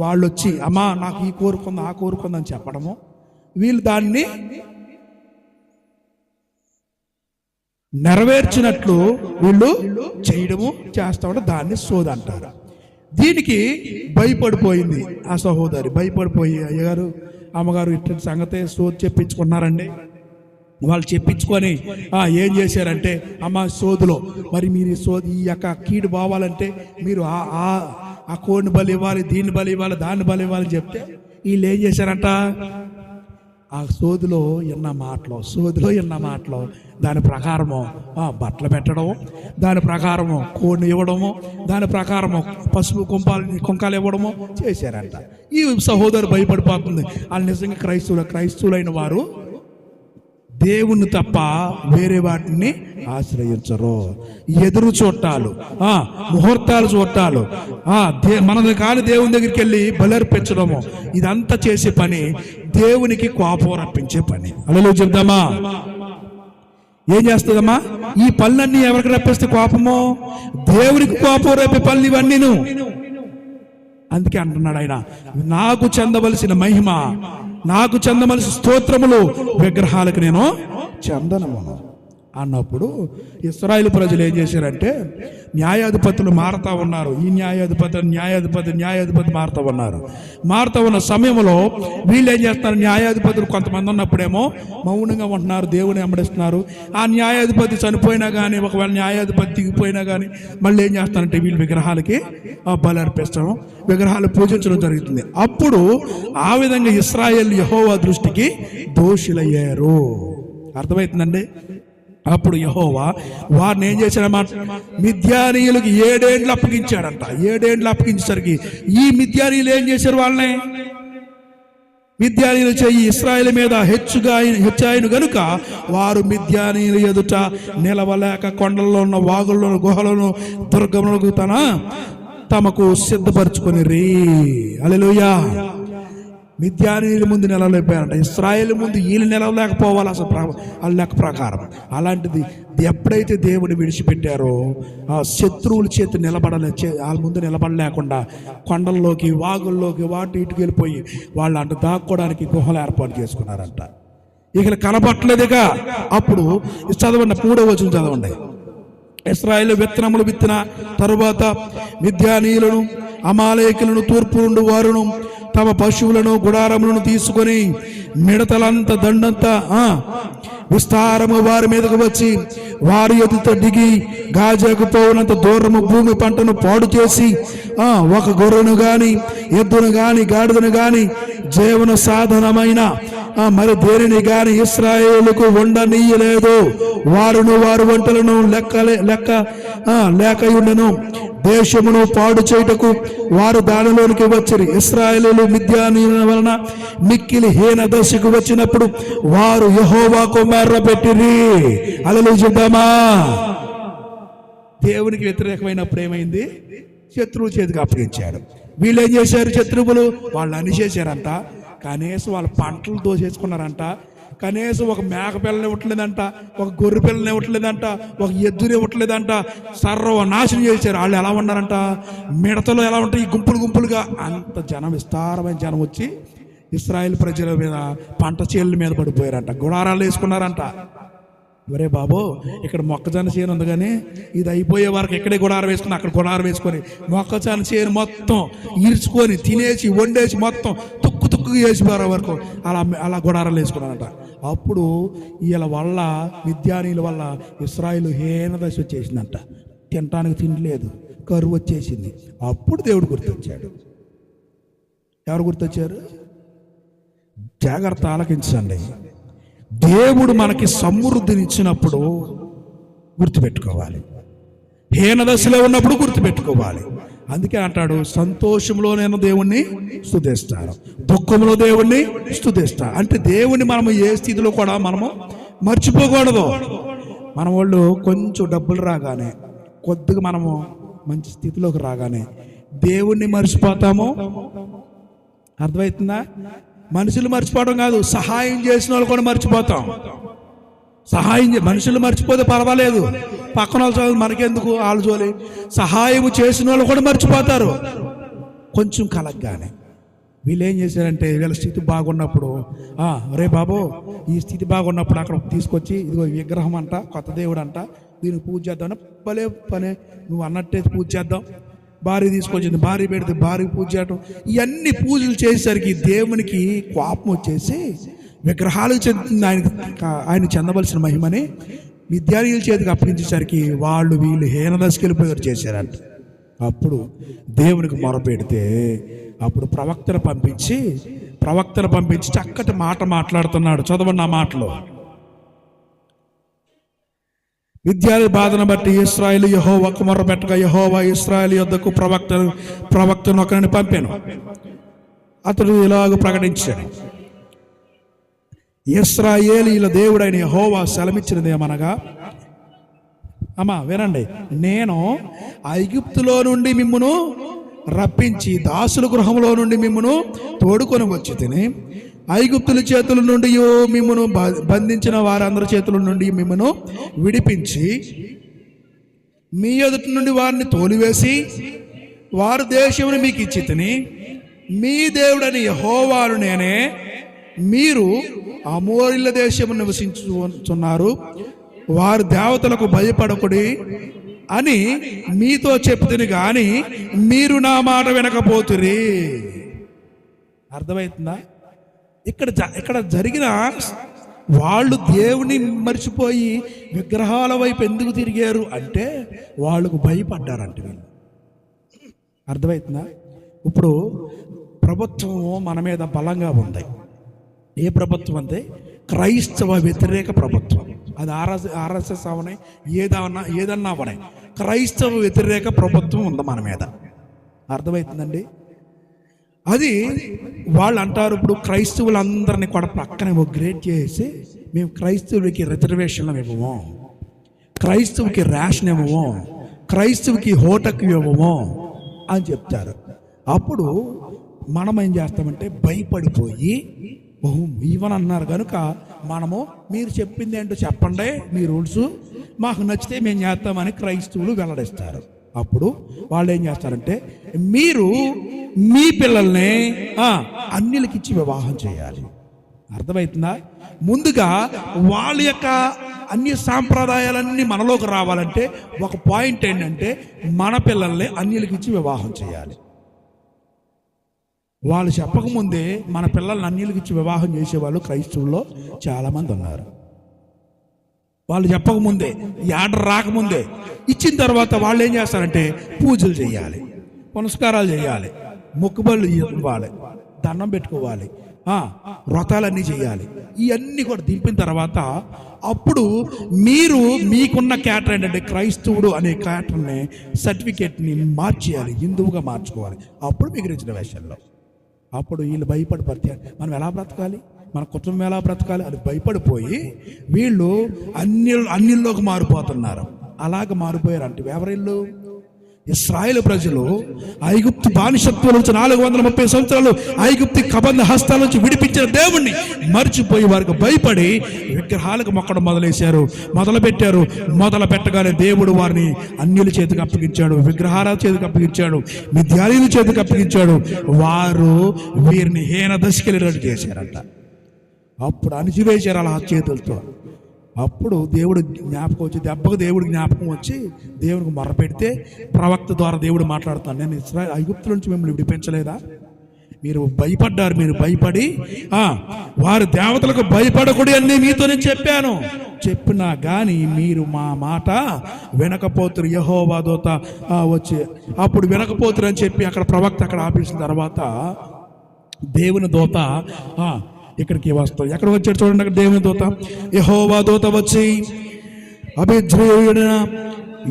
వాళ్ళు వచ్చి, అమ్మా నాకు ఈ కోరుకుంది ఆ కోరుకుందని చెప్పడము, వీళ్ళు దాన్ని నెరవేర్చినట్లు వీళ్ళు చేయడము చేస్తామని దాన్ని సోది అంటారు. దీనికి భయపడిపోయింది ఆ సహోదరి. భయపడిపోయి, అయ్యగారు అమ్మగారు ఇటువంటి సంగతే సోది చెప్పించుకున్నారండి. వాళ్ళు చెప్పించుకొని ఏం చేశారంటే, అమ్మ సోదులో మరి మీరు సోది ఈ యొక్క కీడు పోవాలంటే మీరు ఆ కోడిని బలి ఇవ్వాలి, దీన్ని బలి ఇవ్వాలి, దాన్ని బలి ఇవ్వాలని చెప్తే వీళ్ళు ఏం చేశారంట, ఆ సోదిలో ఎన్న మాటలు దాని ప్రకారము బట్టలు పెట్టడము, దాని ప్రకారము కోడిని ఇవ్వడము, దాని ప్రకారము పసుపు కుంకాలు ఇవ్వడము చేశారంట. ఈ సహోదరు భయపడిపోతుంది. వాళ్ళు నిజంగా క్రైస్తవులైన వారు దేవుణ్ణి తప్ప వేరే వాటిని ఆశ్రయించరు. ఎదురు చూట్టాలు, ముహూర్తాలు చూట్టాలు, మనది కాని దేవుని దగ్గరికి వెళ్ళి బలర్పించడము, ఇదంతా చేసే పని దేవునికి కోపం రప్పించే పని. అలా చెప్దామా? ఏం చేస్తుందమ్మా? ఈ పనులన్నీ ఎవరికి రప్పిస్తే కోపము? దేవునికి కోపం రేపే పనులు ఇవన్నీను. అందుకే అంటున్నాడు ఆయన, నాకు చెందవలసిన మహిమ, నాకు చెందవలసిన స్తోత్రములు విగ్రహాలకు నేను చెందనము అన్నప్పుడు ఇశ్రాయేలు ప్రజలు ఏం చేశారంటే, న్యాయాధిపతులు మారుతా ఉన్నారు. ఈ న్యాయాధిపతి మారుతా ఉన్న సమయంలో వీళ్ళు ఏం చేస్తున్నారు, న్యాయాధిపతులు కొంతమంది ఉన్నప్పుడేమో మౌనంగా ఉంటున్నారు, దేవుని వెంబడిస్తున్నారు. ఆ న్యాయాధిపతి చనిపోయినా కానీ, ఒకవేళ న్యాయాధిపతి దిగిపోయినా కానీ మళ్ళీ ఏం చేస్తారంటే వీళ్ళు విగ్రహాలకి బలి అర్పించడం, విగ్రహాలు పూజించడం జరుగుతుంది. అప్పుడు ఆ విధంగా ఇశ్రాయేలు యెహోవా దృష్టికి దోషులయ్యారు. అర్థమవుతుందండి? అప్పుడు యెహోవా వారిని ఏం చేశాడన్నమాట, మిద్యానీయులకు 7 ఏండ్లు అప్పగించాడంట. 7 ఏండ్లు అప్పగించేసరికి ఈ మిద్యానీయులు ఏం చేశారు, వాళ్ళని మిద్యానీయులు చెయ్యి ఇశ్రాయేలు మీద హెచ్చాయను గనుక వారు మిద్యానీయుల ఎదుట నిలవలేక కొండల్లో ఉన్న వాగుల్లోను గుహలను దుర్గములకు తమకు సిద్ధపరచుకొని రీ. హల్లెలూయా. మిద్యానీయుల ముందు నిలవలేకపోయారంట. ఇశ్రాయేలు ముందు వీళ్ళు నిలవలేకపోవాలి అసలు వాళ్ళ లెక్క ప్రకారం. అలాంటిది ఎప్పుడైతే దేవుని విడిచిపెట్టారో, ఆ శత్రువుల చేతి వాళ్ళ ముందు నిలబడలేకుండా కొండల్లోకి వాగుల్లోకి వాటి ఇటుకు వెళ్ళిపోయి వాళ్ళు దాక్కోవడానికి గుహలు ఏర్పాటు చేసుకున్నారంట. ఇక కనపట్లేదుగా. అప్పుడు చదవండి, 3వ వచనం చదవండి. ఇశ్రాయేలు విత్తనములు విత్తిన తరువాత మిద్యానీయులను అమాలేకులను తూర్పు నుండి వారును తమ పశువులను గుడారములను తీసుకొని మిడతలంత దండంతా విస్తారము వారి మీదకు వచ్చి వారి ఎదుట దిగి గాజాకు పోవునంత దూరము భూమి పంటను పాడు చేసి ఒక గొర్రెను గాని ఎద్దును గాని గాడిదను గాని జీవన సాధనమైన మరి దేనిని గాని ఇశ్రాయేలుకు ఉండనీయలేదు. వారును వారి వంటలను లేకయుండెను. దేశమును పాడు చేయుటకు వారు దానిలోనికి వచ్చిరి. ఇశ్రాయేలీయులు మిద్యానీయుల వలన మిక్కిలి హీన దశకు వచ్చినప్పుడు వారు యెహోవాకు మొర్రపెట్టిరి. హల్లెలూయా చెప్దామా? దేవునికి వ్యతిరేకమైనప్పుడు ఏమైంది? శత్రువుల చేతికి అప్పగించాడు. వీళ్ళు ఏం చేశారు? శత్రువులు వాళ్ళు అన్ని చేశారంట. కనీసం వాళ్ళ పంటలు దోసేసుకున్నారంట. కనీసం ఒక మేక పిల్లని ఇవ్వట్లేదంట, ఒక గొర్రె పిల్లని ఇవ్వట్లేదంట, ఒక ఎద్దుని ఇవ్వట్లేదంట. సర్వనాశనం చేశారు. వాళ్ళు ఎలా ఉన్నారంట? మిడతలు ఎలా ఉంటాయి? గుంపులు గుంపులుగా అంత జనం, విస్తారమైన జనం వచ్చి ఇశ్రాయేల్ ప్రజల మీద, పంట చేళ్ళ మీద పడిపోయారంట. గుడారాలు వేసుకున్నారంట. ఒరే బాబు, ఇక్కడ మొక్కజొన్న చేను ఉంది కానీ ఇది అయిపోయే వరకు ఇక్కడే గుడారం వేసుకుని అక్కడ గుడారం వేసుకొని మొక్కజొన్న చేను మొత్తం ఈడ్చుకొని తినేసి వండేసి మొత్తం తుక్కు చేసి పోయే వరకు అలా గుడారాలు వేసుకున్నారంట. అప్పుడు వీళ్ళ వల్ల, మిద్యానీయుల వల్ల ఇశ్రాయేలు హీన దశ వచ్చేసిందంట. తినటానికి తిండి లేదు, కరువు వచ్చేసింది. అప్పుడు దేవుడు గుర్తొచ్చాడు. ఎవరు గుర్తొచ్చారు? జాగ్రత్త ఆలకించండి. దేవుడు మనకి సమృద్ధినిచ్చినప్పుడు గుర్తుపెట్టుకోవాలి, హీన దశలో ఉన్నప్పుడు గుర్తుపెట్టుకోవాలి. అందుకే అంటాడు, సంతోషంలో నేను దేవుణ్ణి స్తుతిస్తాను, దుఃఖంలో దేవుణ్ణి స్తుతిస్తాను. అంటే దేవుణ్ణి మనము ఏ స్థితిలో కూడా మనము మర్చిపోకూడదు. మన వాళ్ళు కొంచెం డబ్బులు రాగానే, కొద్దిగా మనము మంచి స్థితిలోకి రాగానే దేవుణ్ణి మర్చిపోతాము. అర్థమవుతుందా? మనుషులు మర్చిపోవడం కాదు, సహాయం చేసిన వాళ్ళు కూడా మర్చిపోతాం. మనుషులు మర్చిపోతే పర్వాలేదు, పక్కన వాళ్ళు మనకెందుకు వాళ్ళు జోలి. సహాయం చేసిన వాళ్ళు కూడా మర్చిపోతారు కొంచెం కలగ్గానే. వీళ్ళు ఏం చేశారంటే, వీళ్ళ స్థితి బాగున్నప్పుడు రే బాబు, ఈ స్థితి బాగున్నప్పుడు అక్కడ తీసుకొచ్చి ఇదిగో విగ్రహం అంట, కొత్త దేవుడు అంట, దీనికి పూజ చేద్దాం. భలే పనే, నువ్వు అన్నట్టే పూజ చేద్దాం. భార్య తీసుకొచ్చింది, భార్య పెడితే భార్యకి పూజ చేయటం. ఇవన్నీ పూజలు చేసేసరికి దేవునికి కోపం వచ్చేసి విగ్రహాలకు చెందుతుంది ఆయన చెందవలసిన మహిమని మిద్యానీయుల చేతికి అప్పగించేసరికి వీళ్ళు హీన దశకి వెళ్ళిపోయారు చేశారంట. అప్పుడు దేవునికి మొరపెడితే అప్పుడు ప్రవక్తను పంపించి చక్కటి మాట మాట్లాడుతున్నాడు. చదవండి ఆ మాటలో. మిద్యాని బాధను బట్టి ఇశ్రాయేలు యెహోవాకు మొర్రపెట్టగా యెహోవా ఇశ్రాయేలు యొద్దకు ప్రవక్తను ఒకరిని పంపాను. అతడు ఇలాగ ప్రకటించాడు, ఇశ్రాయేలీయుల దేవుడైన యెహోవా సెలవిచ్చినది ఏమనగా, వినండి, నేను ఐగుప్తులో నుండి మిమ్మును రప్పించి దాసుల గృహంలో నుండి మిమ్మును తోడుకొని వచ్చి తిని ఐగుప్తుల చేతుల నుండి మిమ్మును బంధించిన వారందరి చేతుల నుండి మిమ్మును విడిపించి మీ ఎదుటి నుండి వారిని తోలివేసి వారి దేశమును మీకు ఇచ్చి తిని మీ దేవుడని యెహోవాను నేనే. మీరు అమోరీయుల దేశము నివసించుచున్నారు, వారి దేవతలకు భయపడకుడి అని మీతో చెప్తుని గాని మీరు నా మాట వినకపోతురి. అర్థమవుతుందా? ఇక్కడ జరిగిన వాళ్ళు దేవుని మర్చిపోయి విగ్రహాల వైపు ఎందుకు తిరిగారు అంటే వాళ్ళకు భయపడ్డారంట వీళ్ళు. అర్థమవుతుందా? ఇప్పుడు ప్రభుత్వం మన మీద బలంగా ఉంది. ఏ ప్రభుత్వం అంటే క్రైస్తవ వ్యతిరేక ప్రభుత్వం. అది ఆర్ఎస్ఎస్ అవనే, ఏదన్నా అవనే, క్రైస్తవ వ్యతిరేక ప్రభుత్వం ఉంది మన మీద. అర్థమవుతుందండి? అది వాళ్ళు అంటారు, ఇప్పుడు క్రైస్తవులందరినీ కూడా పక్కనే గ్రేడ్ చేసి మేము క్రైస్తవులకి రిజర్వేషన్లు ఇవ్వము, క్రైస్తవుకి రేషన్ ఇవ్వము, క్రైస్తవుకి హోటకు ఇవ్వము అని చెప్తారు. అప్పుడు మనం ఏం చేస్తామంటే భయపడిపోయి ఇవని అన్నారు కనుక మనము మీరు చెప్పింది ఏంటో చెప్పండి, మీ రూల్స్ మాకు నచ్చితే మేము చేస్తామని క్రైస్తవులు వెల్లడిస్తారు. అప్పుడు వాళ్ళు ఏం చేస్తారంటే మీరు మీ పిల్లల్ని అన్యులకి ఇచ్చి వివాహం చేయాలి. అర్థమవుతుందా? ముందుగా వాళ్ళ యొక్క అన్య సాంప్రదాయాలన్నీ మనలోకి రావాలంటే ఒక పాయింట్ ఏంటంటే మన పిల్లల్ని అన్యులకి ఇచ్చి వివాహం చేయాలి. వాళ్ళు చెప్పకముందే మన పిల్లల్ని అన్యులకి ఇచ్చి వివాహం చేసేవాళ్ళు క్రైస్తవుల్లో చాలామంది ఉన్నారు. వాళ్ళు చెప్పకముందే, ఈ ఆర్డర్ రాకముందే ఇచ్చిన తర్వాత వాళ్ళు ఏం చేస్తారంటే పూజలు చేయాలి, పునస్కారాలు చేయాలి, మొక్కుబళ్ళు ఇవ్వాలి, దండం పెట్టుకోవాలి, వ్రతాలన్నీ చేయాలి. ఇవన్నీ కూడా దింపిన తర్వాత అప్పుడు మీరు మీకున్న క్యాటర్ ఏంటంటే క్రైస్తవుడు అనే క్యాటర్ని సర్టిఫికేట్ని మార్చేయాలి, హిందువుగా మార్చుకోవాలి. అప్పుడు మీకు రిజర్వేషన్లో. అప్పుడు వీళ్ళు భయపడి మనం ఎలా బ్రతకాలి, మన కుటుంబం ఎలా బ్రతకాలి అని భయపడిపోయి వీళ్ళు అన్యుల్లోకి మారిపోతున్నారు. అలాగ మారిపోయారు. అంటే ఎవరిల్లు? ఇశ్రాయేలు ప్రజలు ఐగుప్తు బానిసత్వం నుంచి 430 సంవత్సరాలు ఐగుప్తు కబంధ హస్తాల నుంచి విడిపించిన దేవుణ్ణి మర్చిపోయి వారికి భయపడి విగ్రహాలకు మొక్కడం మొదలుపెట్టారు. మొదలు పెట్టగానే దేవుడు వారిని అన్యుల చేతికి అప్పగించాడు, విగ్రహాల చేతికి అప్పగించాడు, మిద్యానీయుల చేతికి అప్పగించాడు. వారు వీరిని హీన దశకెళ్ళినట్టు చేశారంట. అప్పుడు అణిచివేశారు అలా చేతులతో. అప్పుడు దేవుడు జ్ఞాపకం వచ్చి దెబ్బకు దేవుడు జ్ఞాపకం వచ్చి దేవుడికి మొర్ర పెడితే ప్రవక్త ద్వారా దేవుడు మాట్లాడుతాను, నేను ఐగుప్తు నుంచి మిమ్మల్ని విడిపించలేదా? మీరు భయపడ్డారు, మీరు భయపడి వారి దేవతలకు భయపడకూడదు అని మీతో నేను చెప్పినా కానీ మీరు మా మాట వినకపోతురు. యెహోవా దూత వచ్చి అప్పుడు వినకపోతురు అని చెప్పి అక్కడ ప్రవక్త అక్కడ ఆపేసిన తర్వాత దేవుని దూత ఇక్కడికి వస్తాడు. ఎక్కడ వచ్చాడు చూడండి, అక్కడ దేవుని దూత, యెహోవా దూత వచ్చి అభిజ్రేయుడైన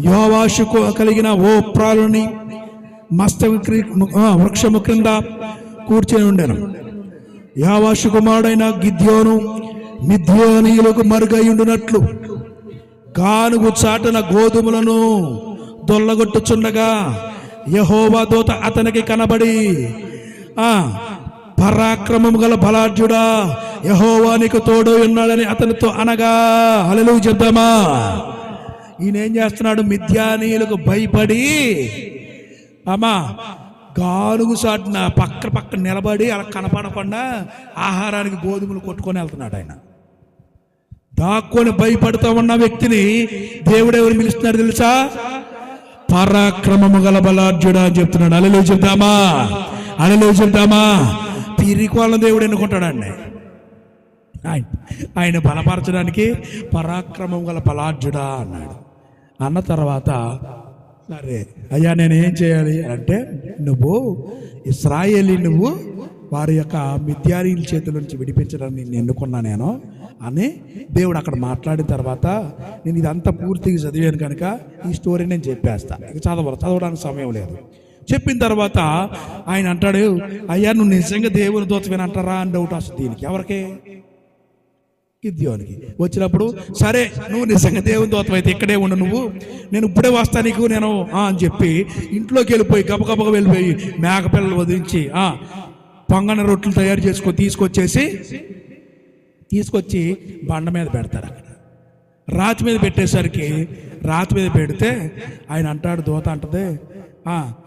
యోవాషుకు కలిగిన ఓ ప్రాణుని వృక్షము క్రింద కూర్చొని ఉండెను. యోవాషు కుమారుడైన గిద్యోను మిద్యానీయులకు మరుగైయుండునట్లు గానుగు చాటున గోధుమలను దొల్లగొట్టుచుండగా యెహోవా దూత అతనికి కనబడి పరాక్రమము గల బలాఢ్యుడా, యెహోవా నీకు తోడు ఉన్నాడని అతనితో అనగా. హల్లెలూయా చెప్దామా? ఈయన ఏం చేస్తున్నాడు? మిద్యానీయులకు భయపడి గానుగు సాటిన పక్క నిలబడి అలా కనపడకుండా ఆహారానికి గోధుమలు కొట్టుకొని వెళ్తున్నాడు. ఆయన దాక్కొని భయపడుతూ ఉన్న వ్యక్తిని దేవుడు ఎవరు పిలుస్తున్నారు తెలుసా? పరాక్రమము గల బలాఢ్యుడా అని చెప్తున్నాడు. హల్లెలూయా చెప్దామా? హల్లెలూయా చెప్దామా? పిరికోళ్ళ దేవుడు ఎన్నుకుంటాడండి. ఆయన బలపరచడానికి పరాక్రమం గల బలాఢ్యుడా అన్నాడు. అన్న తర్వాత సరే అయ్యా నేను ఏం చేయాలి అంటే, నువ్వు ఇశ్రాయేలీ నువ్వు వారి యొక్క మిద్యానీయుల చేతుల నుంచి విడిపించడానికి నేను ఎన్నుకున్నా నేను అని దేవుడు అక్కడ మాట్లాడిన తర్వాత నేను ఇదంతా పూర్తిగా చదివాను కనుక ఈ స్టోరీ నేను చెప్పేస్తా. ఇక చదవడానికి సమయం లేదు. చెప్పిన తర్వాత ఆయన అంటాడు, అయ్యా నువ్వు నిజంగా దేవుని దూతమేనంటారా అని డౌట్ వస్తుంది దీనికి. ఎవరికి? గిద్యోనికి. వచ్చినప్పుడు సరే నువ్వు నిజంగా దేవుని దూతమైతే ఇక్కడే ఉండు, నువ్వు నేను ఇప్పుడే వస్తా నీకు నేను అని చెప్పి ఇంట్లోకి వెళ్ళిపోయి గబగబగా వెళ్ళిపోయి మేకపిల్లలు వదిలించి పొంగన రొట్టెలు తయారు చేసుకొని తీసుకొచ్చి బండ మీద పెడతారు. అక్కడ రాతి మీద పెట్టేసరికి రాతి మీద పెడితే ఆయన అంటాడు, దూత అంటది,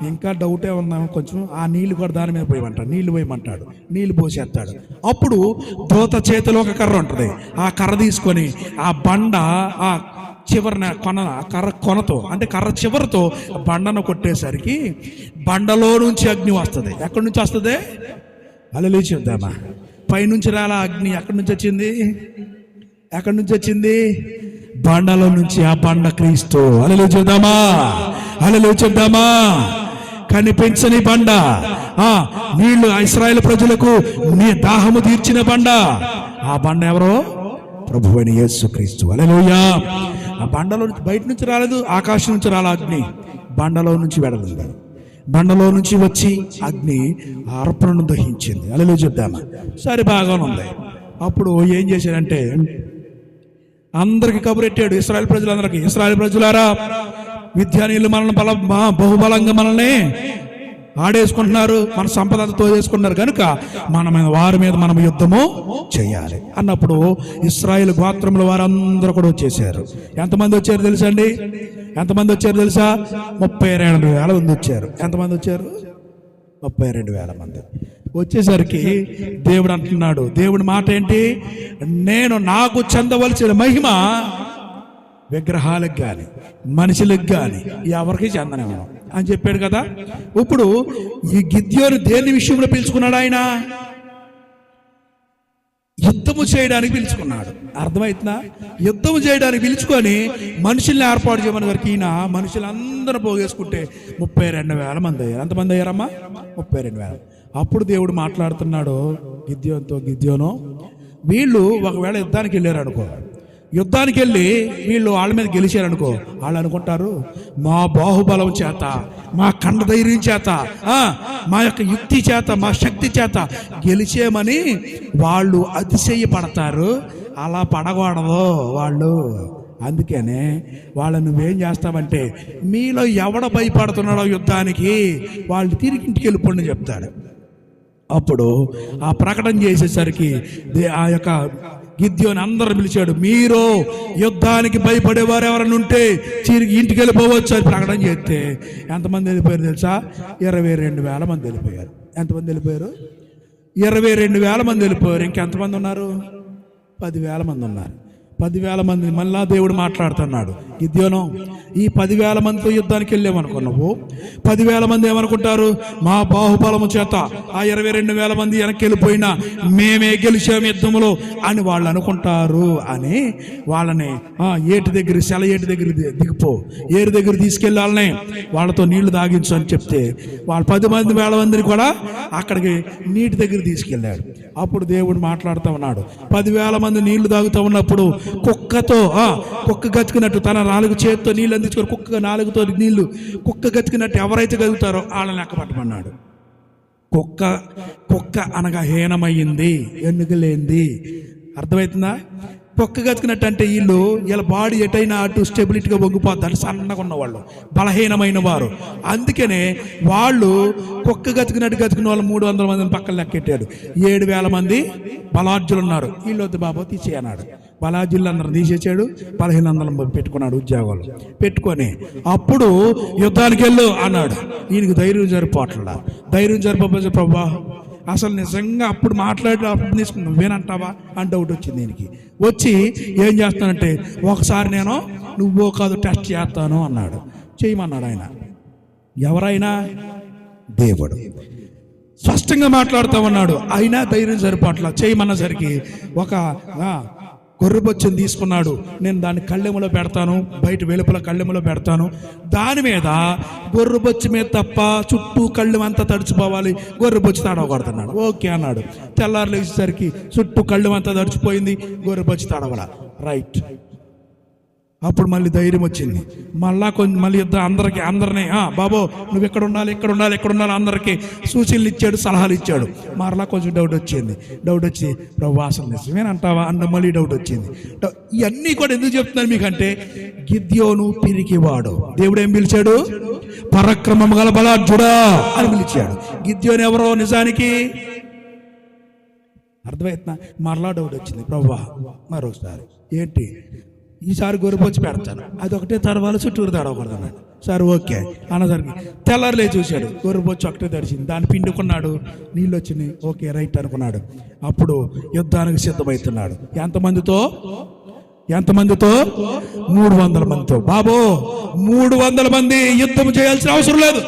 ఇంకా డౌటే ఉందాం కొంచెం, ఆ నీళ్లు కూడా దాని మీద పోయమంటాడు, నీళ్లు పోయమంటాడు, నీళ్లు పోసేస్తాడు. అప్పుడు దూత చేతిలో ఒక కర్ర ఉంటుంది. ఆ కర్ర తీసుకొని ఆ బండ చివరిన కొనతో అంటే కర్ర చివరితో బండను కొట్టేసరికి బండలో నుంచి అగ్ని వస్తుంది. ఎక్కడి నుంచి వస్తుంది? హల్లెలూయా చెప్దామా? పైనుంచి రాలా అగ్ని. ఎక్కడి నుంచి వచ్చింది? బండలో నుంచి. ఆ బండ క్రీస్తు. హల్లెలూయా చెప్దామా? హల్లెలూయా చెప్దామా? కనిపించని బండ, నీళ్లు ఇశ్రాయేలు ప్రజలకు దాహము తీర్చిన బండ. ఆ బండ ఎవరో? ప్రభువైన యేసుక్రీస్తు. హల్లెలూయా. ఆ బండలో నుంచి బయట నుంచి రాలేదు, ఆకాశం నుంచి రాలా అగ్ని, బండలో నుంచి వెడలింది. బండలో నుంచి వచ్చి అగ్ని అర్పణను దహించింది. హల్లెలూయా చెప్దామా? సరే బాగానే ఉంది. అప్పుడు ఏం చేశాడంటే అందరికి కబురెట్టాడు ఇశ్రాయేలు ప్రజలందరికీ, ఇశ్రాయేలు ప్రజలారా, మిద్యానీయులు మనల్ని బహుబలంగా మనల్ని ఆడేసుకుంటున్నారు, మన సంపదతో చేసుకుంటున్నారు కనుక వారి మీద మనం యుద్ధము చేయాలి అన్నప్పుడు ఇశ్రాయేలు గోత్రముల వారందరూ కూడా వచ్చేసారు. ఎంతమంది వచ్చారు తెలుసా అండి? 32,000 మంది వచ్చారు. ఎంతమంది వచ్చారు? 32,000 మంది. వచ్చేసరికి దేవుడు అంటున్నాడు, దేవుడి మాట ఏంటి, నేను నాకు చెందవలసిన మహిమ విగ్రహాలకు కానీ మనుషులకు కానీ ఎవరికి చెందనేమో అని చెప్పాడు కదా. ఇప్పుడు ఈ గిద్యోను దేని విషయంలో పిలుచుకున్నాడు? ఆయన యుద్ధము చేయడానికి పిలుచుకున్నాడు. అర్థమవుతుందా? యుద్ధము చేయడానికి పిలుచుకొని మనుషుల్ని ఏర్పాటు చేయమని వరకు ఈయన మనుషులందరూ పోగేసుకుంటే 32,000 మంది అయ్యారు. ఎంతమంది అయ్యారమ్మా? 32,000. అప్పుడు దేవుడు మాట్లాడుతున్నాడు గిద్యోనుతో, గిద్యోను వీళ్ళు ఒకవేళ యుద్ధానికి వెళ్ళారు అనుకో, యుద్ధానికి వెళ్ళి వీళ్ళు వాళ్ళ మీద గెలిచారనుకో, వాళ్ళు అనుకుంటారు మా బాహుబలం చేత, మా కండ ధైర్యం చేత, మా యొక్క యుక్తి చేత, మా శక్తి చేత గెలిచేమని వాళ్ళు అతిశయపడతారు. అలా పడకూడదు వాళ్ళు. అందుకనే వాళ్ళని నువ్వేం చేస్తావంటే, మీలో ఎవడ భయపడుతున్నాడో యుద్ధానికి వాళ్ళు తిరిగి ఇంటికి వెళ్ళిపోండి చెప్తాడు. అప్పుడు ఆ ప్రకటన చేసేసరికి ఆ యొక్క గిద్యోను అందరూ పిలిచాడు, మీరు యుద్ధానికి భయపడేవారు ఎవరైనా ఉంటే తిరిగి ఇంటికి వెళ్ళిపోవచ్చు అని ప్రకటన చేస్తే ఎంతమంది వెళ్ళిపోయారు తెలుసా? 22,000 మంది వెళ్ళిపోయారు. ఎంతమంది వెళ్ళిపోయారు? 22,000 మంది వెళ్ళిపోయారు. ఇంకెంతమంది ఉన్నారు? 10,000 మంది ఉన్నారు. 10,000 మంది మళ్ళా దేవుడు మాట్లాడుతున్నాడు, గిద్యోను ఈ 10,000 మందితో యుద్ధానికి వెళ్ళామనుకున్నావు, 10,000 మంది ఏమనుకుంటారు, మా బాహుబలము చేత ఆ 22,000 మంది వెనక్కి వెళ్ళిపోయినా మేమే గెలిచాము యుద్ధములో అని వాళ్ళు అనుకుంటారు అని వాళ్ళని ఏటి దగ్గర, సెల ఏటి దగ్గర దిగిపో, ఏరు దగ్గర తీసుకెళ్ళి వాళ్ళని వాళ్ళతో నీళ్లు తాగించు అని చెప్తే వాళ్ళు 10,000 మందిని కూడా అక్కడికి నీటి దగ్గర తీసుకెళ్ళాడు. అప్పుడు దేవుడు మాట్లాడుతూ ఉన్నాడు, 10,000 మంది నీళ్లు తాగుతూ ఉన్నప్పుడు కుక్క గతికినట్టు తన 4 చేతితో నీళ్ళు అందించుకొని కుక్క 4తో నీళ్లు కుక్క గతికినట్టు ఎవరైతే గలుగుతారో వాళ్ళని లెక్క పట్టమన్నాడు. కుక్క అనగా హీనమయ్యింది, ఎన్నుకలేంది. అర్థమవుతుందా? కుక్క గతికినట్టు అంటే వీళ్ళ బాడీ ఎటైనా అటు స్టెబిలిటీగా వంగిపోతారు, సన్నగా ఉన్నవాళ్ళు, బలహీనమైన వారు. అందుకనే వాళ్ళు కుక్క గతికినట్టు గతికిన వాళ్ళు 300 మందిని పక్కన లెక్కెట్టాడు. 7,000 మంది బలార్జులు ఉన్నారు. వీళ్ళు వద్దు బాబు తీసేయన్నాడు. బలార్జులు అందరం తీసేసాడు. 1,500 పెట్టుకున్నాడు ఉద్యోగాలు. పెట్టుకొని అప్పుడు యుద్ధానికి వెళ్ళు అన్నాడు. ఈయనకి ధైర్యం సరిపోట్లా. ధైర్యం సరిపోతే ప్రభా అసలు నిజంగా అప్పుడు మాట్లాడి అప్పుడు తీసుకుని నువ్వేనంటావా అని డౌట్ వచ్చింది దీనికి. వచ్చి ఏం చేస్తానంటే, ఒకసారి నేను నువ్వో కాదు టెస్ట్ చేస్తాను అన్నాడు. చేయమన్నాడు ఆయన. ఎవరైనా? దేవుడు స్పష్టంగా మాట్లాడుతూ ఉన్నాడు. అయినా ధైర్యం సరిపోట్లా. చేయమన్నసరికి ఒక గొర్రెబొచ్చుని తీసుకున్నాడు. నేను దాన్ని కళ్ళెములో పెడతాను, బయట వెలుపల కళ్ళెములో పెడతాను. దాని మీద గొర్రెబొచ్చు మీద తప్ప చుట్టూ కళ్ళెం అంతా తడిచిపోవాలి, గొర్రెబొచ్చు తడవకూడదన్నాడు. ఓకే అన్నాడు. తెల్లారు లేచేసరికి చుట్టూ కళ్ళెం అంతా తడిచిపోయింది, గొర్రెబొచ్చు తడవల. రైట్. అప్పుడు మళ్ళీ ధైర్యం వచ్చింది. మళ్ళీ అందరినీ బాబో నువ్వు ఎక్కడ ఉండాలి అందరికీ సూచనలు ఇచ్చాడు, సలహాలు ఇచ్చాడు. మరలా కొంచెం డౌట్ వచ్చింది. డౌట్ వచ్చి ప్రభు అసలు నిజమేనంటావా అన్న మళ్ళీ డౌట్ వచ్చింది. ఇవన్నీ కూడా ఎందుకు చెప్తున్నాను మీకంటే, గిద్యోను పిరికివాడు. దేవుడు ఏం పిలిచాడు? పరాక్రమం గల బలాఢ్యుడా అని పిలిచాడు. గిద్యోను ఎవరో నిజానికి అర్థమవుతున్నా. మరలా డౌట్ వచ్చింది. ప్రభు మరోసారి ఏంటి, ఈసారి గొర్రెబొచ్చు పెడతాను, అదొకటే తడవాలి, చుట్టూరు తడవకూడదు అన్నాడు. సరే ఓకే అన్నసరికి తెల్లారులే చూశాడు, గొర్రెబొచ్చు ఒకటే తడిచింది. దాన్ని పిండుకున్నాడు, నీళ్ళు వచ్చినాయి. ఓకే రైట్ అనుకున్నాడు. అప్పుడు యుద్ధానికి సిద్ధమవుతున్నాడు. ఎంతమందితో? 300 మందితో. బాబో 300 మంది యుద్ధం చేయాల్సిన అవసరం లేదు.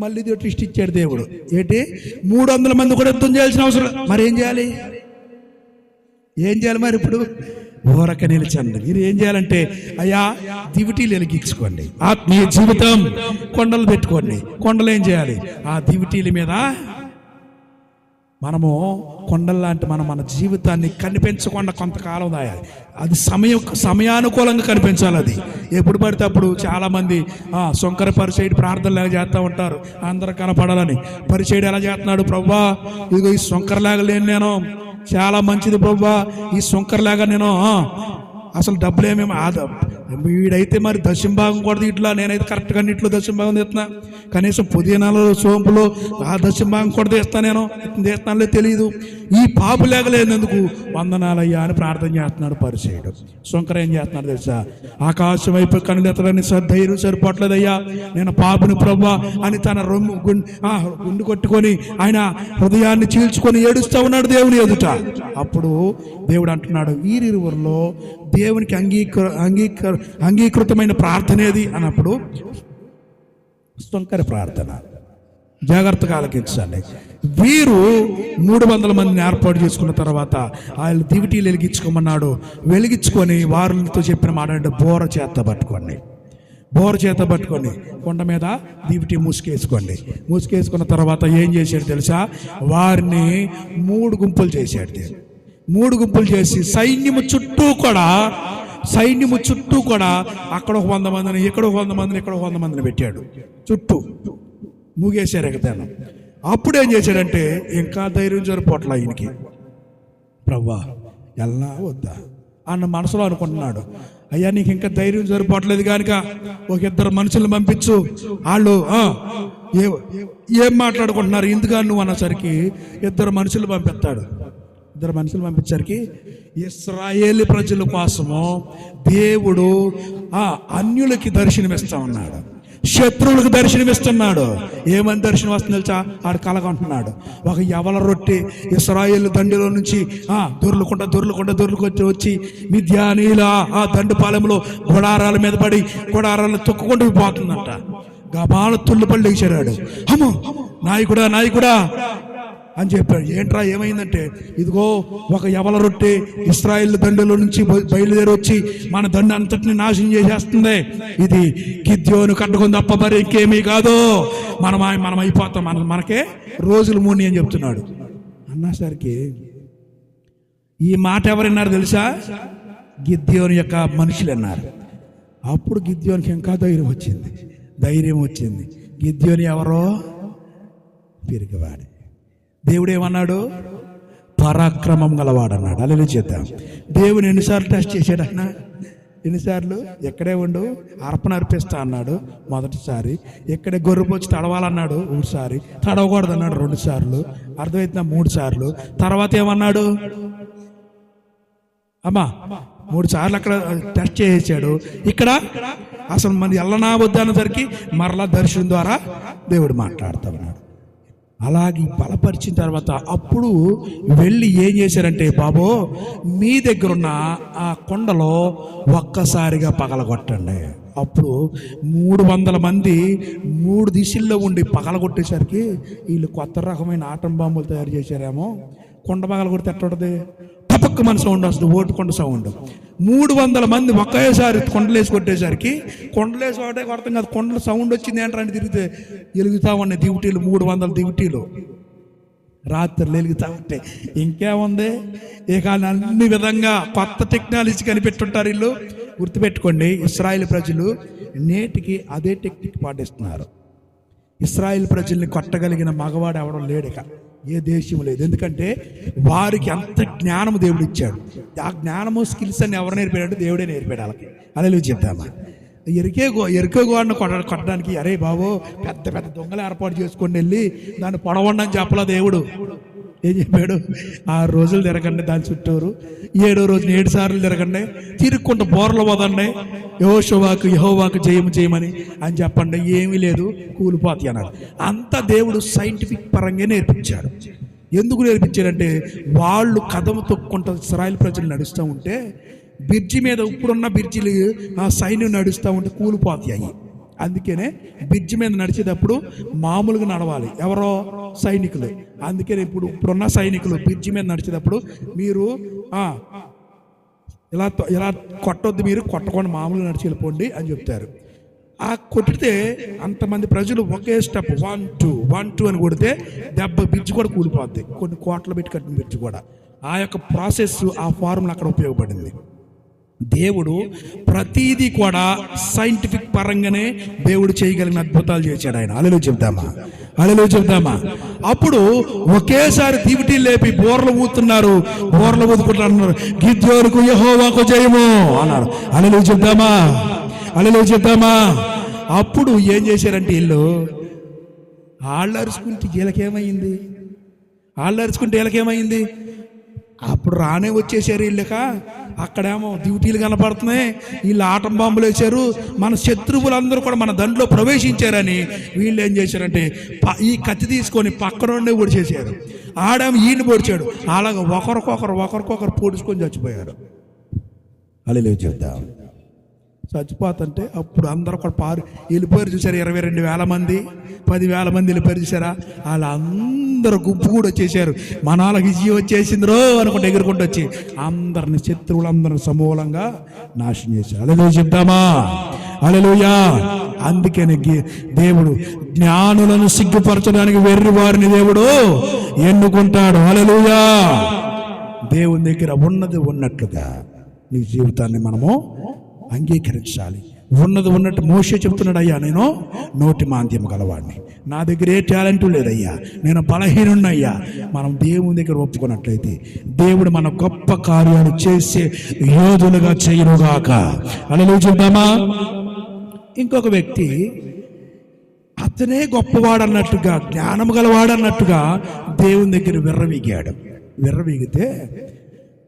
మళ్ళీ ట్విస్ట్ ఇచ్చాడు దేవుడు. ఏంటి? 300 మంది కూడా యుద్ధం చేయాల్సిన అవసరం. మరి ఏం చేయాలి? మరి ఇప్పుడు ఊరక నిలిచండి. మీరు ఏం చేయాలంటే, అయ్యా దివిటీలు వెలిగించుకోండి, ఆత్మీయ జీవితం కొండలు పెట్టుకోండి. కొండలు ఏం చేయాలి? ఆ దివిటీల మీద మనము కొండల్లాంటి మన జీవితాన్ని కనిపించకుండా కొంతకాలం దాయాలి. అది సమయానుకూలంగా కనిపించాలి. అది ఎప్పుడు పడితే అప్పుడు చాలామంది శంకర పరిచయుడు ప్రార్థనలు ఎలా చేస్తూ ఉంటారు, అందరూ కనపడాలని. పరిచయుడు ఎలా చేస్తున్నాడు? ప్రభువా ఇదిగో ఈ శంకరలాగా లేని నేను చాలా మంచిది ప్రభువా, ఈ శంకర్లాగా నేను అసలు డబ్బులు ఏమేమి వీడైతే మరి దశంభాగం కూడా ఇట్లా, నేనైతే కరెక్ట్గా ఇట్లో దశంభాగం తీస్తున్నా, కనీసం పుదీనాలో సోంపులో ఆ దశంభాగం కూడా తీస్తాను, నేను తీస్తానులే తెలియదు. ఈ పాపు లేగలేనందుకు వందనాలయ్యా అని ప్రార్థన చేస్తున్నాడు పరిసయ్యుడు. శంకర ఏం చేస్తున్నాడు తెలుసా? ఆకాశం వైపు కనులు ఎత్తడానికి ధైర్యం సరిపోవట్లేదయ్యా, నేను పాపుని ప్రభువా అని తన గుండు కొట్టుకొని ఆయన హృదయాన్ని చీల్చుకొని ఏడుస్తూ ఉన్నాడు దేవుని ఎదుట. అప్పుడు దేవుడు అంటున్నాడు, వీరిరువురిలో దేవునికి అంగీకృతమైన ప్రార్థన ఏది అన్నప్పుడు శంకర ప్రార్థన. జాగ్రత్తగా ఆలకించండి. వీరు 300 మందిని ఏర్పాటు చేసుకున్న తర్వాత ఆయన దివిటీలు వెలిగించుకోమన్నాడు. వెలిగించుకొని వారితో చెప్పిన మాట అంటే బోర చేత పట్టుకొని కొండ మీద దివిటి మూసుకేసుకోండి. మూసుకేసుకున్న తర్వాత ఏం చేశాడు తెలుసా? వారిని 3 గుంపులు చేశాడు. 3 గుంపులు చేసి సైన్యము చుట్టూ కూడా అక్కడ ఒక 100 మందిని, ఇక్కడ ఒక 100 మందిని, ఇక్కడ ఒక 100 మందిని పెట్టాడు. చుట్టూ మూగేశారు ఎగతాను. అప్పుడు ఏం చేశాడంటే ఇంకా ధైర్యం సరిపోట్ల ఆయనకి. ప్రవ్వా ఎలా వద్దా అన్న మనసులో అనుకుంటున్నాడు. అయ్యా నీకు ఇంకా ధైర్యం సరిపోవట్లేదు కనుక ఒక 2 మనుషులను పంపించు. వాళ్ళు ఏం మాట్లాడుకుంటున్నారు ఎందుకు నువ్వు అన్నసరికి 2 మనుషులు పంపిస్తాడు. 2 మనుషులు పంపించరికి ఇశ్రాయేలు ప్రజల కోసము దేవుడు అన్యులకి దర్శనమిస్తా ఉన్నాడు, శత్రువులకు దర్శనమిస్తున్నాడు. ఏమని దర్శనం వస్తుంది తెలుసా? ఆడు కలగంటున్నాడు. ఒక యవల రొట్టె ఇశ్రాయేలు దండిలో నుంచి దొర్లుకుంటూ వచ్చి మిద్యానీల ఆ దండుపాలెంలో గుడారాల మీద పడి గుడారాలను తొక్కుకుంటూ పోతుందంట. గబాల తుళ్ళుపల్లి వేసాడు. అమ్మో నాయకుడా అని చెప్పాడు. ఏంట్రా ఏమైందంటే, ఇదిగో ఒక యవల రొట్టె ఇశ్రాయేల్ దండులో నుంచి బయలుదేరి వచ్చి మన దండు అంతటిని నాశనం చేసేస్తుంది. ఇది గిద్యోను కట్టుకుని తప్ప మరి ఇంకేమీ కాదు, మనం అయిపోతాం, మనకే రోజులు 3 అని చెప్తున్నాడు. అన్నసరికి ఈ మాట ఎవరన్నారు తెలుసా? గిద్యోను యొక్క మనుషులు అన్నారు. అప్పుడు గిద్యోనికి ఇంకా ధైర్యం వచ్చింది. గిద్యోని ఎవరో పిరిగివాడు. దేవుడు ఏమన్నాడు? పరాక్రమం గలవాడన్నాడు. అలా చేద్దాం. దేవుని ఎన్నిసార్లు టెస్ట్ చేశాడు ఆయన? ఎన్నిసార్లు? ఎక్కడే ఉండు అర్పణ అర్పిస్తా అన్నాడు మొదటిసారి. ఎక్కడే గొర్రెపోచి తడవాలన్నాడు ఒకసారి, తడవకూడదు అన్నాడు 2 సార్లు, అర్థమైతే 3 సార్లు. తర్వాత ఏమన్నాడు? అమ్మా 3 సార్లు అక్కడ టెస్ట్ చేసాడు. ఇక్కడ అసలు మన ఎల్లనా వద్దు అన్నసరికి మరలా దర్శనం ద్వారా దేవుడు మాట్లాడుతూ ఉన్నాడు. అలాగే బలపరిచిన తర్వాత అప్పుడు వెళ్ళి ఏం చేశారంటే, బాబో మీ దగ్గరున్న ఆ కొండలో ఒక్కసారిగా పగలగొట్టండి. అప్పుడు 300 మంది 3 దిశల్లో ఉండి పగలగొట్టేసరికి వీళ్ళు కొత్త రకమైన ఆటం బాంబులు తయారు చేశారేమో. కొండ పగలగొడితే ఎట్టుంటుంది? టపక్క మన సౌండ్ వస్తుంది, ఓటుకొండ సౌండ్. 300 మంది ఒకేసారి కొండలేసి కొట్టేసరికి, కొండలేసి ఒకటే కొడతాం కాదు, కొండల సౌండ్ వచ్చింది ఏంటంటే తిరిగితే వెలుగుతా ఉన్నాయి దివిటీలు. 300 దివిటీలు రాత్రులు వెలుగుతా ఉంటాయి. ఇంకేముంది ఇక అన్ని విధంగా కొత్త టెక్నాలజీ కనిపెట్టుంటారు వీళ్ళు. గుర్తుపెట్టుకోండి, ఇశ్రాయేల్ ప్రజలు నేటికి అదే టెక్నిక్ పాటిస్తున్నారు. ఇశ్రాయేల్ ప్రజల్ని కొట్టగలిగిన మగవాడు ఎవడం లేడు ఇక ఏ దేశం లేదు. ఎందుకంటే వారికి అంత జ్ఞానము దేవుడు ఇచ్చాడు. ఆ జ్ఞానము స్కిల్స్ అన్ని ఎవరు నేర్పాడంటే దేవుడే నేర్పాడు వాళ్ళకి. అలా చెప్తామా? ఎరుకే గోడను కొట్టడానికి అరే బాబు పెద్ద దొంగలు ఏర్పాటు చేసుకొని వెళ్ళి దాన్ని పొడవండి అని చెప్పలా దేవుడు. ఏం చెప్పాడు? 6 రోజులు తిరగండి దాని చుట్టూరు, 7వ రోజున 7 సార్లు తిరగండి, తిరుక్కుంటూ బోర్లు పోదండి, యెహోవాకు జయమని అని చెప్పండి. ఏమీ లేదు, కూలిపోతాయి అన్నాడు. అంతా దేవుడు సైంటిఫిక్ పరంగా నేర్పించాడు. ఎందుకు నేర్పించాడంటే వాళ్ళు కదము తొక్కుంటూ ఇశ్రాయేల్ ప్రజలు నడుస్తూ ఉంటే బ్రిడ్జి మీద ఇప్పుడున్న బ్రిడ్జిలు ఆ సైన్యం నడుస్తూ ఉంటే కూలిపోతాయి. అందుకనే బ్రిడ్జి మీద నడిచేటప్పుడు మామూలుగా నడవాలి, ఎవరో సైనికులు. అందుకని ఇప్పుడున్న సైనికులు బ్రిడ్జి మీద నడిచేటప్పుడు మీరు ఇలా కొట్టొద్దు, మీరు కొట్టకుండా మామూలుగా నడిచి వెళ్ళిపోండి అని చెప్తారు. ఆ కొట్టితే అంతమంది ప్రజలు ఒకే స్టెప్ 1 2 అని కొడితే బ్రిడ్జి కూడా కూలిపోద్ది. కొన్ని కోట్లు పెట్టి కట్టిన బ్రిడ్జి కూడా. ఆ యొక్క ప్రాసెస్, ఆ ఫార్ములా అక్కడ ఉపయోగపడింది. దేవుడు ప్రతీది కూడా సైంటిఫిక్ పరంగానే దేవుడు చేయగలిగిన అద్భుతాలు చేశాడు ఆయన. హల్లెలూయా చెప్తామా. అప్పుడు ఒకేసారి దివిటీ లేపి బోర్లు ఊతున్నారు, బోర్లు ఊదుకుంటున్నారు, గిద్యోనుకు యెహోవాకు జయము అన్నారు. హల్లెలూయా చెప్తామా. అప్పుడు ఏం చేశారంటే వీళ్ళు వీళ్ళరుచుకుంటే వీళ్ళకేమైంది? అప్పుడు రానే వచ్చేసారు వీళ్ళక. అక్కడేమో డ్యూటీలు కనపడుతున్నాయి, వీళ్ళు ఆటం బాంబులు వేశారు, మన శత్రువులందరూ కూడా మన దండ్లో ప్రవేశించారని వీళ్ళు ఏం చేశారంటే ఈ కత్తి తీసుకొని పక్కనుండే పొడిచేశారు. ఆడేమో ఈయన పొడిచాడు. అలాగ ఒకరికొకరు పొడుచుకొని చచ్చిపోయారు. హల్లెలూయా చెప్తాం. చచ్చిపోతుంటే అప్పుడు అందరూ కూడా వెళ్ళిపోయారు. చూసారు 22,000 మంది, 10,000 మంది వెళ్ళిపోయారు. చూసారా? వాళ్ళందరూ గుంపు కూడా వచ్చేసారు. మన వాళ్ళకి విజయం వచ్చేసింది రో అనుకుంటే ఎగురుకుంటూ వచ్చి అందరిని శత్రువులందరిని సమూలంగా నాశనం చేశారు. హల్లెలూయా చెప్తామా. హల్లెలూయా. అందుకని దేవుడు జ్ఞానులను సిగ్గుపరచడానికి వెర్రి వారిని దేవుడు ఎన్నుకుంటాడు. హల్లెలూయా. దేవుని దగ్గర ఉన్నది ఉన్నట్లుగా నీ జీవితాన్ని మనము అంగీకరించాలి. ఉన్నది ఉన్నట్టు మోషే చెప్తున్నాడు, అయ్యా నేను నోటి మాంద్యం గలవాడిని, నా దగ్గర ఏ టాలెంట్ లేదయ్యా, నేను బలహీనున్నయ్యా. మనం దేవుని దగ్గర ఒప్పుకున్నట్లయితే దేవుడు మన గొప్ప కార్యాలు చేసే యోధులుగా చేయనుగాక. హల్లెలూయా చెప్తామా. ఇంకొక వ్యక్తి అతనే గొప్పవాడన్నట్టుగా, జ్ఞానం గలవాడన్నట్టుగా దేవుని దగ్గర విర్రవీగితే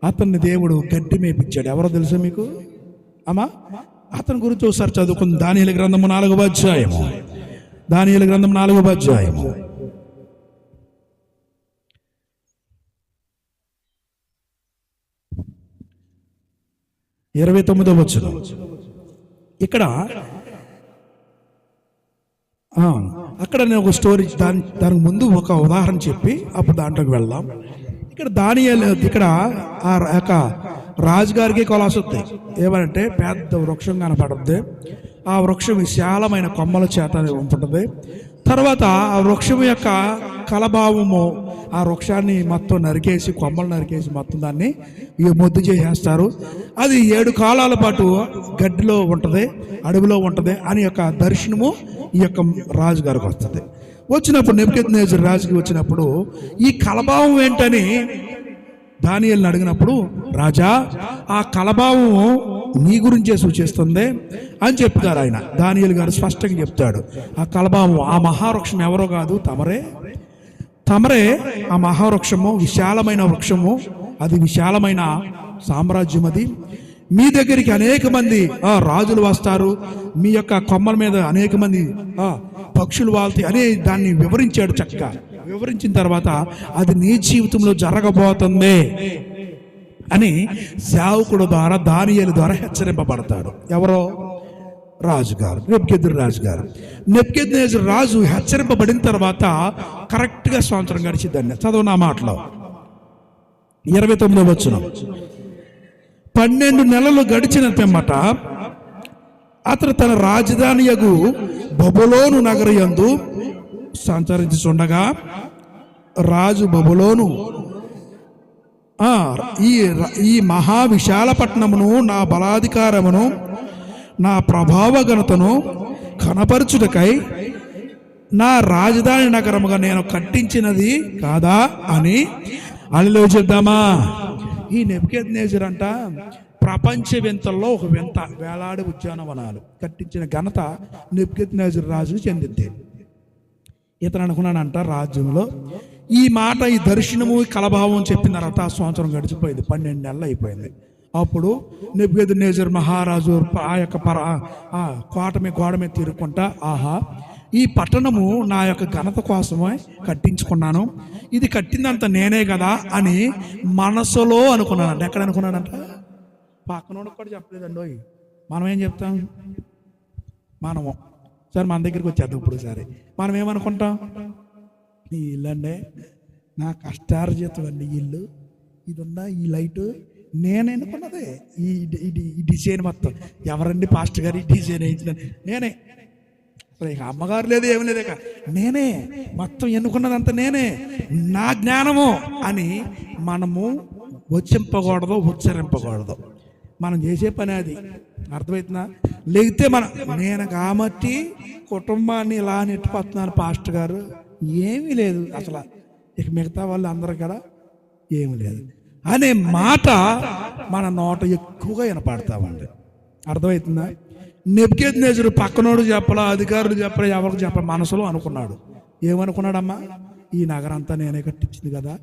అతన్ని దేవుడు గడ్డి మేపించాడు. ఎవరో తెలుసా మీకు? అమ్మా, అతని గురించి ఒకసారి చదువుకుంది. దానియేలు గ్రంథము 4వ అధ్యాయము. 29వ వచనం. ఇక్కడ అక్కడ నేను ఒక స్టోరీ, దానికి ముందు ఒక ఉదాహరణ చెప్పి అప్పుడు దాంట్లోకి వెళ్దాం. ఇక్కడ దానియేలు, ఇక్కడ ఆ యొక్క రాజుగారికి కొలాసు వస్తాయి. ఏమంటే పెద్ద వృక్షం కనపడుద్ది. ఆ వృక్షం విశాలమైన కొమ్మల చేత ఉంటుంది. తర్వాత ఆ వృక్షం యొక్క కలభావము, ఆ వృక్షాన్ని మొత్తం నరికేసి, కొమ్మలు నరికేసి మొత్తం దాన్ని మొద్దు చేసేస్తారు. అది 7 కాలాల పాటు గడ్డిలో ఉంటుంది, అడవిలో ఉంటుంది అని యొక్క దర్శనము ఈ యొక్క రాజుగారికి వస్తుంది. వచ్చినప్పుడు నెబుకద్నెజర్ రాజుకి వచ్చినప్పుడు ఈ కలభావం ఏంటని దానియేలుని అడిగినప్పుడు, రాజా ఆ కలభావము నీ గురించే సూచిస్తుంది అని చెప్తారు ఆయన. దానియేలు గారు స్పష్టంగా చెప్తాడు, ఆ కలభావం, ఆ మహావృక్షం ఎవరో కాదు, తమరే ఆ మహావృక్షము, విశాలమైన వృక్షము, అది విశాలమైన సామ్రాజ్యం. అది మీ దగ్గరికి అనేక మంది రాజులు వస్తారు, మీ యొక్క కొమ్మల మీద అనేక మంది పక్షులు వాళ్తాయి అనే దాన్ని వివరించాడు. చక్కగా వివరించిన తర్వాత అది నీ జీవితంలో జరగబోతుంది అని సేవకుడు ద్వారా, దానియేలు ద్వారా హెచ్చరింపబడతాడు. ఎవరో? రాజుగారు, నెబుకద్నెజర్ రాజు హెచ్చరింపబడిన తర్వాత కరెక్ట్గా సంవత్సరం గడిచిద్దండి. చదువు నా మాటలో 29వ వచనం. 12 నెలలు గడిచిన పిమ్మట అతను తన రాజధానియగు బబులోను నగరయందు సంచరించుచుండగా, రాజు బబులోను ఈ మహావిశాల పట్టణమును, నా బలాధికారమును, నా ప్రభావ ఘనతను కనపరచుటకై నా రాజధాని నగరముగా నేను కట్టించినది కాదా అని ఆలోచిద్దామా. ఈ నెబుకద్నెజర్ అంట ప్రపంచ వింతల్లో ఒక వింత, వేలాడి ఉద్యానవనాలు కట్టించిన ఘనత నెబుకద్నెజర్ రాజుకు చెందింది. ఇతను అనుకున్నానంట రాజ్యంలో ఈ మాట, ఈ దర్శనము, ఈ కలభావం చెప్పిన తర్వాత ఆ సంవత్సరం గడిచిపోయింది, 12 నెలలు అయిపోయింది. అప్పుడు నెబుకద్నెజర్ మహారాజు ఆ యొక్క గోడ మీద తిరుగుకుంటా, ఆహా ఈ పట్టణము నా యొక్క ఘనత కోసమే కట్టించుకున్నాను, ఇది కట్టిందంత నేనే కదా అని మనసులో అనుకున్నానంట. ఎక్కడ అనుకున్నాడంట? పక్కనోడికి కూడా చెప్పలేదండి. మనం ఏం చెప్తాం? మనము సరే మన దగ్గరికి వచ్చేద్దాం. ఇప్పుడు సరే మనం ఏమనుకుంటాం? ఈ ఇల్లు అండి నా కష్టార్జితం అండి, ఇల్లు ఇది ఉందా, ఈ లైటు నేనే అనుకున్నదే, ఈ డిజైన్ మొత్తం ఎవరండి పాస్టర్ గారు ఈ డిజైన్ వేయించిన? నేనే. అసలు ఇక అమ్మగారు లేదు, ఏమి లేదు, ఇక నేనే మొత్తం ఎన్నుకున్నదంతా నేనే, నా జ్ఞానము అని మనము ఉచ్చరింపకూడదు. మనం చేసే పని అది. అర్థమవుతుందా? లేకపోతే నేను కాబట్టి కుటుంబాన్ని ఇలా నెట్టిపోతున్నాను పాస్టర్ గారు, ఏమీ లేదు అసలు, ఇక మిగతా వాళ్ళు అందరూ కదా ఏమీ లేదు అనే మాట మన నోట ఎక్కువగా వినపడతామండి. అర్థమవుతుందా? నెబుకద్నెజరు పక్కనోడు చెప్పలా, అధికారులు చెప్పలా, ఎవరికి చెప్పలా, మనసులో అనుకున్నాడు. ఏమనుకున్నాడమ్మా? ఈ నగరం అంతా నేనే కట్టించింది కదా,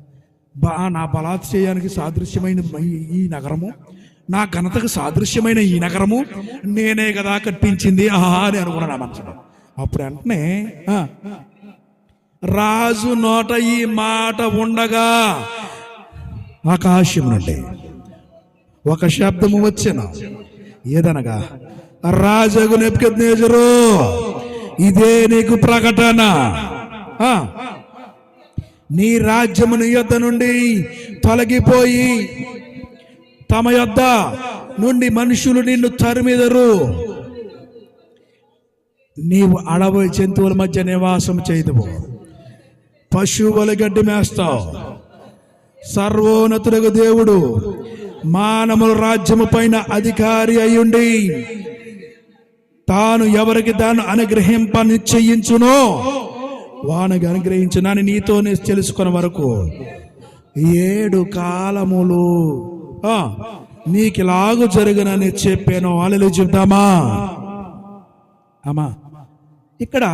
నా బలాతిశయానికి సాదృశ్యమైన ఈ నగరము, నా ఘనతకు సాదృశ్యమైన ఈ నగరము నేనే కదా కట్టించింది అని అనుకున్నాడు ఆ మనసులో. అప్పుడు వెంటనే రాజు నోట ఈ మాట ఉండగా ఆకాశం నుండి ఒక శబ్దము వచ్చెను, ఏదనగా, రాజగు నెబుకద్నెజరు, ఇదే నీకు ప్రకటన, నీ రాజ్యము నీ యొద్ద నుండి తొలగిపోయి తమ యొద్ద నుండి మనుషులు నిన్ను తరిమిదరు, నీవు అడవి జంతువుల మధ్య నివాసం చేయదువు, పశువుల గడ్డి మేస్తావు, సర్వోన్నతుడగు దేవుడు మానవుల రాజ్యము పైన అధికారి అయ్యుండి తాను ఎవరికి దాన్ని అనుగ్రహింప నిశ్చయించునో వానికి అనుగ్రహించునని నీతోనే తెలుసుకున్న వరకు 7 కాలములు నీకు ఇలాగు జరుగునని చెప్పాను. హల్లెలూయా చెప్తామా? అమ్మా, ఇక్కడ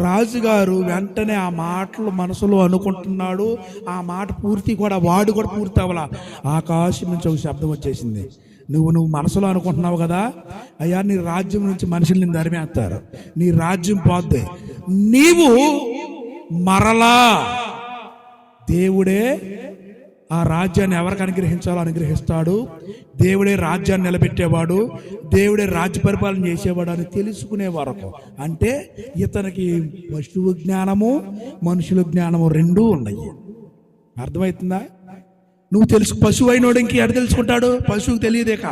రాజుగారు వెంటనే ఆ మాటలు మనసులో అనుకుంటున్నాడు. ఆ మాట వాడు కూడా పూర్తి అవ్వాల. ఆకాశం నుంచి ఒక శబ్దం వచ్చేసింది, నువ్వు మనసులో అనుకుంటున్నావు కదా, అయ్యా నీ రాజ్యం నుంచి మనుషుల్ని తరిమేస్తారు, నీ రాజ్యం పోద్ది, నీవు మరలా దేవుడే ఆ రాజ్యాన్ని ఎవరికి అనుగ్రహించాలో అనుగ్రహిస్తాడు, దేవుడే రాజ్యాన్ని నిలబెట్టేవాడు, దేవుడే రాజ్య పరిపాలన చేసేవాడు అని తెలుసుకునే వరకు. అంటే ఇతనికి పశువు జ్ఞానము మనుషుల జ్ఞానము రెండూ ఉన్నాయి. అర్థమవుతుందా? నువ్వు పశువు అయినోడు ఇంక ఎడ తెలుసుకుంటాడు? పశువుకు తెలియదేక.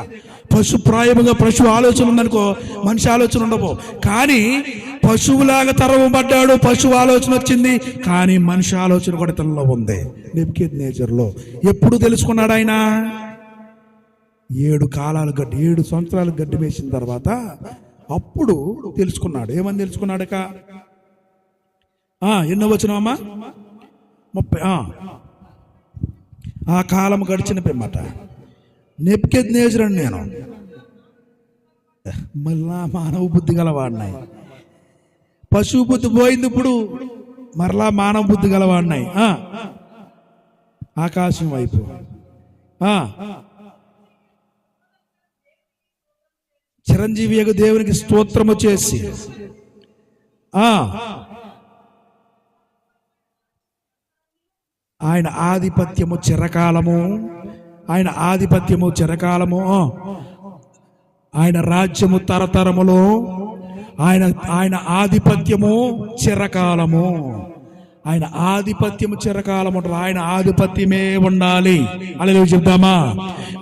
పశు ప్రాయముగా పశువు ఆలోచన ఉందనుకో, మనిషి ఆలోచన ఉండవు. కానీ పశువులాగా తరవబడ్డాడు, పశువు ఆలోచన వచ్చింది, కానీ మనిషి ఆలోచన కూడా తనలో ఉంది. నెబుకద్నెజరులో ఎప్పుడు తెలుసుకున్నాడు ఆయన? 7 సంవత్సరాలు గడ్డి వేసిన తర్వాత అప్పుడు తెలుసుకున్నాడు. ఏమని తెలుసుకున్నాడక? ఎన్నో వచనమమ్మా? 30. ఆ కాలం గడిచిన పిమ్మట నెబుకద్నెజరు నేను మళ్ళా మానవ బుద్ధి గలవాడినాయి, పశువు బుద్ధి పోయింది, ఇప్పుడు మరలా మానవ బుద్ధి గలవాడినాయి. ఆకాశం వైపు చిరంజీవి దేవునికి స్తోత్రము చేసి ఆయన ఆధిపత్యము చిరకాలము, ఆయన ఆధిపత్యము చిరకాలము, ఆయన రాజ్యము తరతరములు, ఆయన ఆధిపత్యము చిరకాలము, ఆయన ఆధిపత్యము చిరకాలము. ఆయన ఆధిపత్యమే ఉండాలి. హల్లెలూయా చెప్దామా?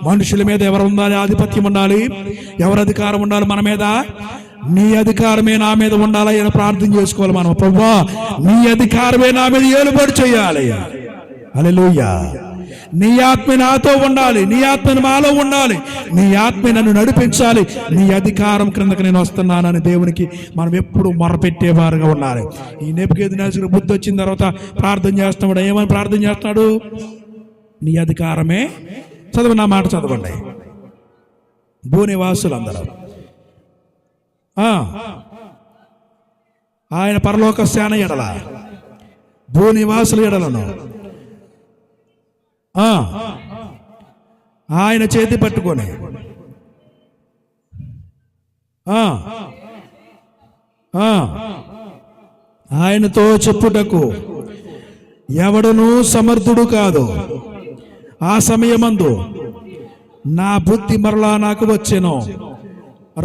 మనుషుల మీద ఎవరు ఉండాలి? ఆధిపత్యం ఉండాలి. ఎవరు అధికారం ఉండాలి మన మీద? నీ అధికారమే నా మీద ఉండాలి అని ప్రార్థన చేసుకోవాలి మనం. ప్రభువా, నీ అధికారమే నా మీద ఏలుబడి చేయాలి. హల్లెలూయా. నీ ఆత్మ నాతో ఉండాలి, నీ ఆత్మ మాలో ఉండాలి, నీ ఆత్మ నన్ను నడిపించాలి, నీ అధికారం క్రిందకి నేను వస్తున్నానని దేవునికి మనం ఎప్పుడు మొరపెట్టేవారుగా ఉండాలి. ఈ నెబుకద్నెజరు బుద్ధి వచ్చిన తర్వాత ప్రార్థన చేస్తున్నాడు. ఏమని ప్రార్థన చేస్తున్నాడు? నీ అధికారమే. చదవండి, నా మాట చదవండి. భూనివాసులందరూ ఆయన పరలోక సేన ఎడల, భూనివాసుల ఎడలను ఆయన చేతి పట్టుకొని ఆయనతో చెప్పుటకు ఎవడునూ సమర్థుడు కాదు. ఆ సమయమందు నా బుద్ధి మరలా నాకు వచ్చెను,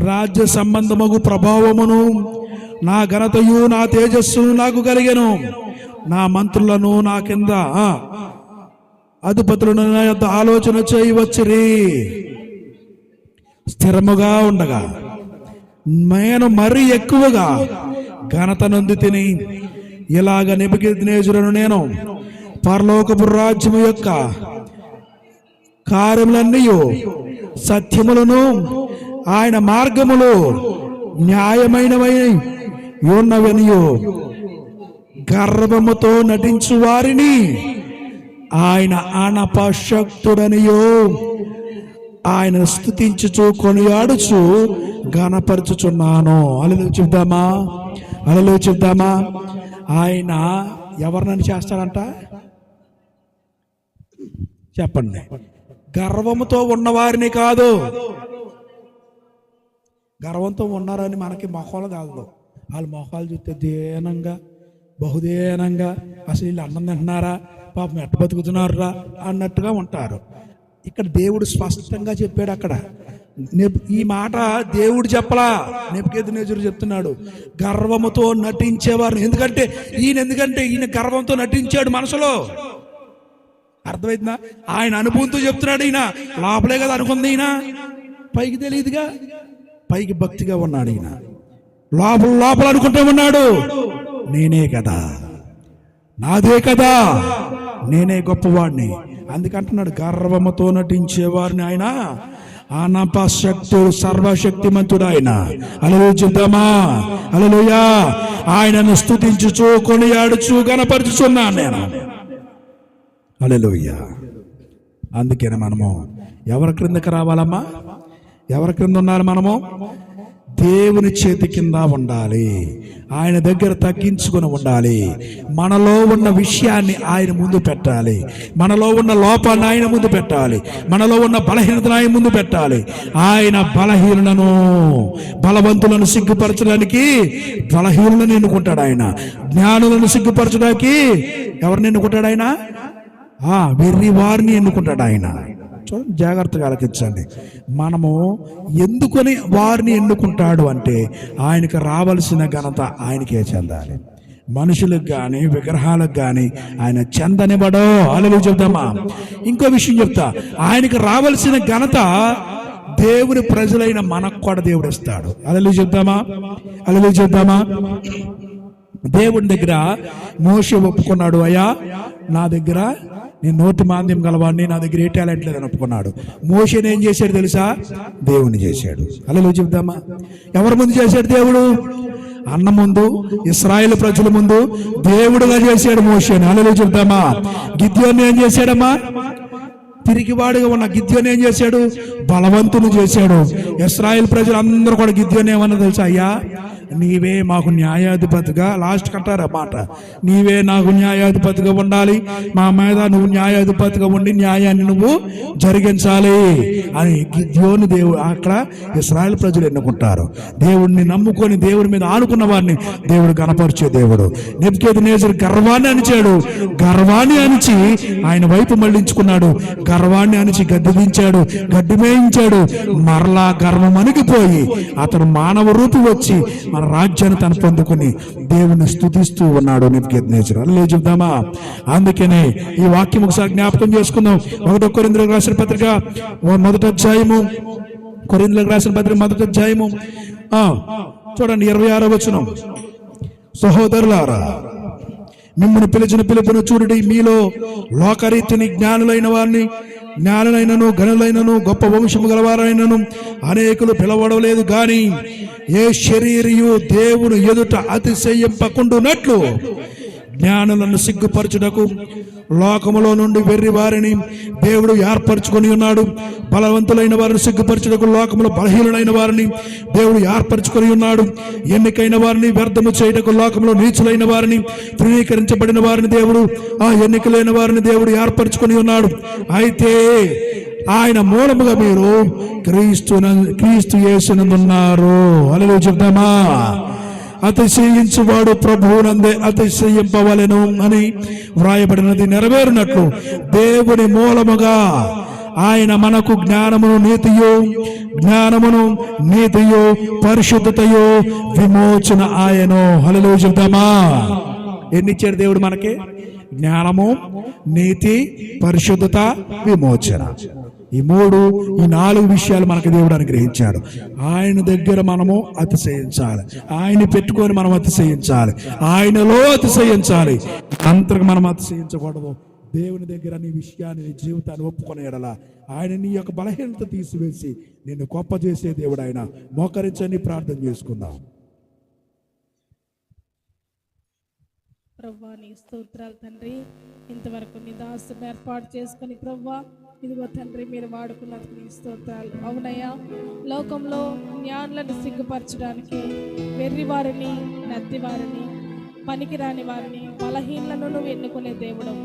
రాజ్య సంబంధమగు ప్రభావమును నా ఘనతయు నా తేజస్సును నాకు కలిగెను. నా మంత్రులను నా కింద అధిపతులను నా యొద్ద ఆలోచన చేయవచ్చిరి. స్థిరముగా ఉండగా నేను మరీ ఎక్కువగా ఘనత నొంది తిని, ఇలాగ నెబుకద్నెజరును నేను పరలోకపు రాజ్యము యొక్క కార్యములన్నీ సత్యములను ఆయన మార్గములు న్యాయమైనవై ఉన్నవనియు గర్వముతో నటించు వారిని ఆయన అనపశక్తుడనియో ఆయన స్తుతించుచు కొనియాడుచు ఘనపరచుచున్నాను. హల్లెలూయా చెప్దామా? హల్లెలూయా చెప్దామా? ఆయన ఎవరినని చేస్తాడంట చెప్పండి. గర్వముతో ఉన్నవారిని కాదు. గర్వంతో ఉన్నారని మనకి మొఖాలు కాదు. వాళ్ళ మొఖాలు చూస్తే దీనంగా బహుదేనంగా అసలు వీళ్ళు అన్నం తింటున్నారా, పాపం ఎట్ట బతుకుతున్నారా అన్నట్టుగా ఉంటారు. ఇక్కడ దేవుడు స్పష్టంగా చెప్పాడు. అక్కడ ఈ మాట దేవుడు చెప్పలా, నెబుకద్నెజరు చెప్తున్నాడు. గర్వముతో నటించేవారు. ఎందుకంటే ఈయన గర్వంతో నటించాడు మనసులో. అర్థమైందా? ఆయన అనుభవంతో చెప్తున్నాడు. ఈయన లోపలే కదా అనుకుంది. ఈయన పైకి తెలియదుగా, పైకి భక్తిగా ఉన్నాడు. ఈయన లోపల అనుకుంటూ ఉన్నాడు, నేనే కదా, నాదే కదా, నేనే గొప్పవాడిని. అందుకంటున్నాడు గర్వముతో నటించేవారిని ఆయన అనపశక్తుడు, సర్వశక్తిమంతుడు ఆయన. హల్లెలూయా చెప్దామా? హల్లెలూయా. ఆయనను స్తుతించుచు కొనియాడుచు ఘనపరచుచున్నాను నేను. హల్లెలూయా. అందుకని మనము ఎవరి క్రిందకి రావాలమ్మా? ఎవరి క్రింద ఉండాలి? మనము దేవుని చేతి కింద ఉండాలి. ఆయన దగ్గర తగ్గించుకుని ఉండాలి. మనలో ఉన్న విషయాన్ని ఆయన ముందు పెట్టాలి. మనలో ఉన్న లోపాన్ని ఆయన ముందు పెట్టాలి. మనలో ఉన్న బలహీనతను ఆయన ముందు పెట్టాలి. ఆయన బలహీనలను బలవంతులను సిగ్గుపరచడానికి బలహీనులను ఎన్నుకుంటాడు ఆయన. జ్ఞానులను సిగ్గుపరచడానికి ఎవరిని ఎన్నుకుంటాడు ఆయన? వెర్రి వారిని ఎన్నుకుంటాడు ఆయన. చూడండి, జాగ్రత్తగా ఆలకించండి. మనము ఎందుకని వారిని ఎన్నుకుంటాడు అంటే ఆయనకు రావలసిన ఘనత ఆయనకే చెందాలి. మనుషులకు కానీ విగ్రహాలకు కానీ ఆయన చెందనివ్వడో. హల్లెలూయా చెప్తామా? ఇంకో విషయం చెప్తా. ఆయనకు రావలసిన ఘనత దేవుని ప్రజలైన మనకు కూడా దేవుడు ఇస్తాడు. హల్లెలూయా చెప్తామా? హల్లెలూయా చెప్తామా? దేవుని దగ్గర మోషే ఒప్పుకున్నాడు, అయ్యా నా దగ్గర నేను నోటి మాంద్యం గలవాడిని, నా దగ్గర ఏ టాలెంట్ లేదని ఒప్పుకున్నాడు. మోషేని ఏం చేశాడు తెలుసా? దేవుని చేశాడు. హల్లెలూయా చెప్దామా? ఎవరి ముందు చేశాడు దేవుడు? అన్న ముందు, ఇశ్రాయేలు ప్రజల ముందు దేవుడుగా చేశాడు మోషేని. హల్లెలూయా చెప్దామా? గిద్యోని ఏం చేశాడమ్మా? తిరిగివాడుగా ఉన్న గిద్యోని ఏం చేశాడు? బలవంతుని చేశాడు. ఇశ్రాయేలు ప్రజలందరూ కూడా గిద్యోని ఏమన్నా తెలుసా? అయ్యా నీవే మాకు న్యాయాధిపతిగా, లాస్ట్ కంటారు ఆ మాట, నీవే నాకు న్యాయాధిపతిగా ఉండాలి, మా మీద నువ్వు న్యాయాధిపతిగా ఉండి న్యాయాన్ని నువ్వు జరిగించాలి అని గిద్యోని దేవుడు అక్కడ ఇశ్రాయేలు ప్రజలు ఎన్నుకుంటారు. దేవుడిని నమ్ముకొని దేవుడి మీద ఆనుకున్న వారిని దేవుడు గణపరిచే దేవుడు. నెబుకద్నెజరు గర్వాన్ని అణిచాడు. గర్వాన్ని అణిచి ఆయన వైపు మళ్లించుకున్నాడు. గర్వాన్ని అణిచి గడ్డి దించాడు, గడ్డి మేయించాడు. మరలా గర్వం అణిగిపోయి అతను మానవ రూపం వచ్చి మన రాజ్యాన్ని తను పొందుకుని దేవుని స్తుతిస్తూ ఉన్నాడు నెబుకద్నెజరు. హల్లెలూయా చెప్దామా? అందుకనే ఈ వాక్యం ఒకసారి జ్ఞాపకం చేసుకుందాం. 1 కొరింథీయులకు రాసిన పత్రిక 1వ అధ్యాయము, కొరింథీయులకు రాసిన పత్రిక 1వ అధ్యాయము చూడండి 26వ వచనం. సహోదరులారా, మిమ్మల్ని పిలిచిన పిలుపును చూడండి. మీలో లోకరీతిని జ్ఞానులైనను గనులైనను గొప్ప వంశము గలవారైనను అనేకులు పిలవడలేదు గాని ఏ శరీరియు దేవుని ఎదుట అతిశయింపకుండునట్లు జ్ఞానులను సిగ్గుపరచుటకు లోకములో నుండి వెర్రి వారిని దేవుడు ఏర్పరచుకొని ఉన్నాడు. బలవంతులైన వారిని సిగ్గుపరచుటకు లోకములో బలహీనులైన వారిని దేవుడు ఏర్పరచుకొని ఉన్నాడు. ఎన్నికైన వారిని వ్యర్థము చేయుటకు లోకములో నీచులైన వారిని, తృణీకరించబడిన వారిని దేవుడు, ఎన్నికలైన వారిని దేవుడు ఏర్పరచుకొని ఉన్నాడు. అయితే ఆయన మూలముగా మీరు క్రీస్తు యేసునందున్నారు. హల్లెలూయా చెప్దామా? అతిశయించువాడు ప్రభువునందే అతిశయింపవలెను అని వ్రాయబడినది నెరవేరునట్లు దేవుని మూలముగా ఆయన మనకు జ్ఞానమును నీతియు పరిశుద్ధతయు విమోచన ఆయను. హల్లెలూయా చెప్దామా? ఎన్నిచ్చాడు దేవుడు మనకి? జ్ఞానము, నీతి, పరిశుద్ధత, విమోచన. ఈ 4 విషయాలు మనకు దేవుడు అనుగ్రహించాడు. ఆయన దగ్గర మనము అతిశయించాలి. ఆయన పెట్టుకొని మనం అతిశయించాలి. ఆయనలో అతిశయించాలి. అంతకు మనం అతిశయించకూడదు. దేవుని దగ్గర నీ విషయాన్ని, నీ జీవితాన్ని ఒప్పుకునే ఎడల ఆయన నీ యొక్క బలహీనత తీసివేసి నిన్ను గొప్ప చేసే దేవుడు ఆయన. మోకరించని ప్రార్థన చేసుకుందాం. ప్రవ్వా నీ స్తోత్రాలు తండ్రి. ఇంతవరకు నీ దాసుని ఏర్పాటు చేసుకుని ప్రవ్వా ఇదిగో తండ్రి మీరు వాడుకున్నందుకు నీ స్తోత్రాలు. అవునయ్యా, లోకంలో జ్ఞానులను సిగ్గుపరచడానికి వెర్రి వారిని, నత్తి వారిని, పనికిరాని వారిని, బలహీనలను నువ్వు ఎన్నుకునే దేవుడు.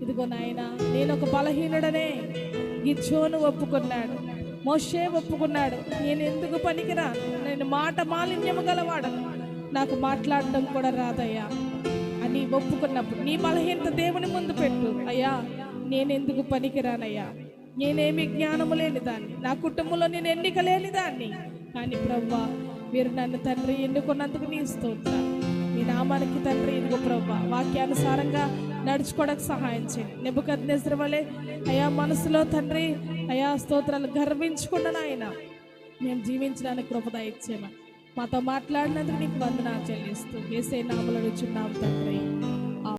ఇదిగో నాయన, నేను ఒక బలహీనుడనే గిద్యోను ఒప్పుకున్నాడు, మోషే ఒప్పుకున్నాడు. నేను ఎందుకు పనికిరా, నేను మాట మాలిన్యము గలవాడను, నాకు మాట్లాడడం కూడా రాదయ్యా అని ఒప్పుకున్నప్పుడు నీ బలహీనత దేవుని ముందు పెట్టు. అయ్యా, నేనెందుకు పనికిరానయ్యా, నేనేమి జ్ఞానము లేని దాన్ని, నా కుటుంబంలో నేను ఎన్నిక లేని దాన్ని, కానీ ప్రవ్వా మీరు నన్ను తండ్రి ఎన్నుకున్నందుకు నీ స్తోత్రాలు. మీ నామానికి తండ్రి ఇదిగో ప్రవ్వా వాక్యానుసారంగా నడుచుకోవడానికి సహాయం చేయండి. నెబుకద్నెజరు వలె అయ్యా మనసులో తండ్రి అయ్యా స్తోత్రాలు గర్వించుకున్నాను ఆయన, మేము జీవించడానికి కృపద ఇచ్చేమని మాతో మాట్లాడినందుకు నీకు వందనాలు చెల్లిస్తూ యేసయ్య నామములో అడుగుచున్నాము తండ్రి.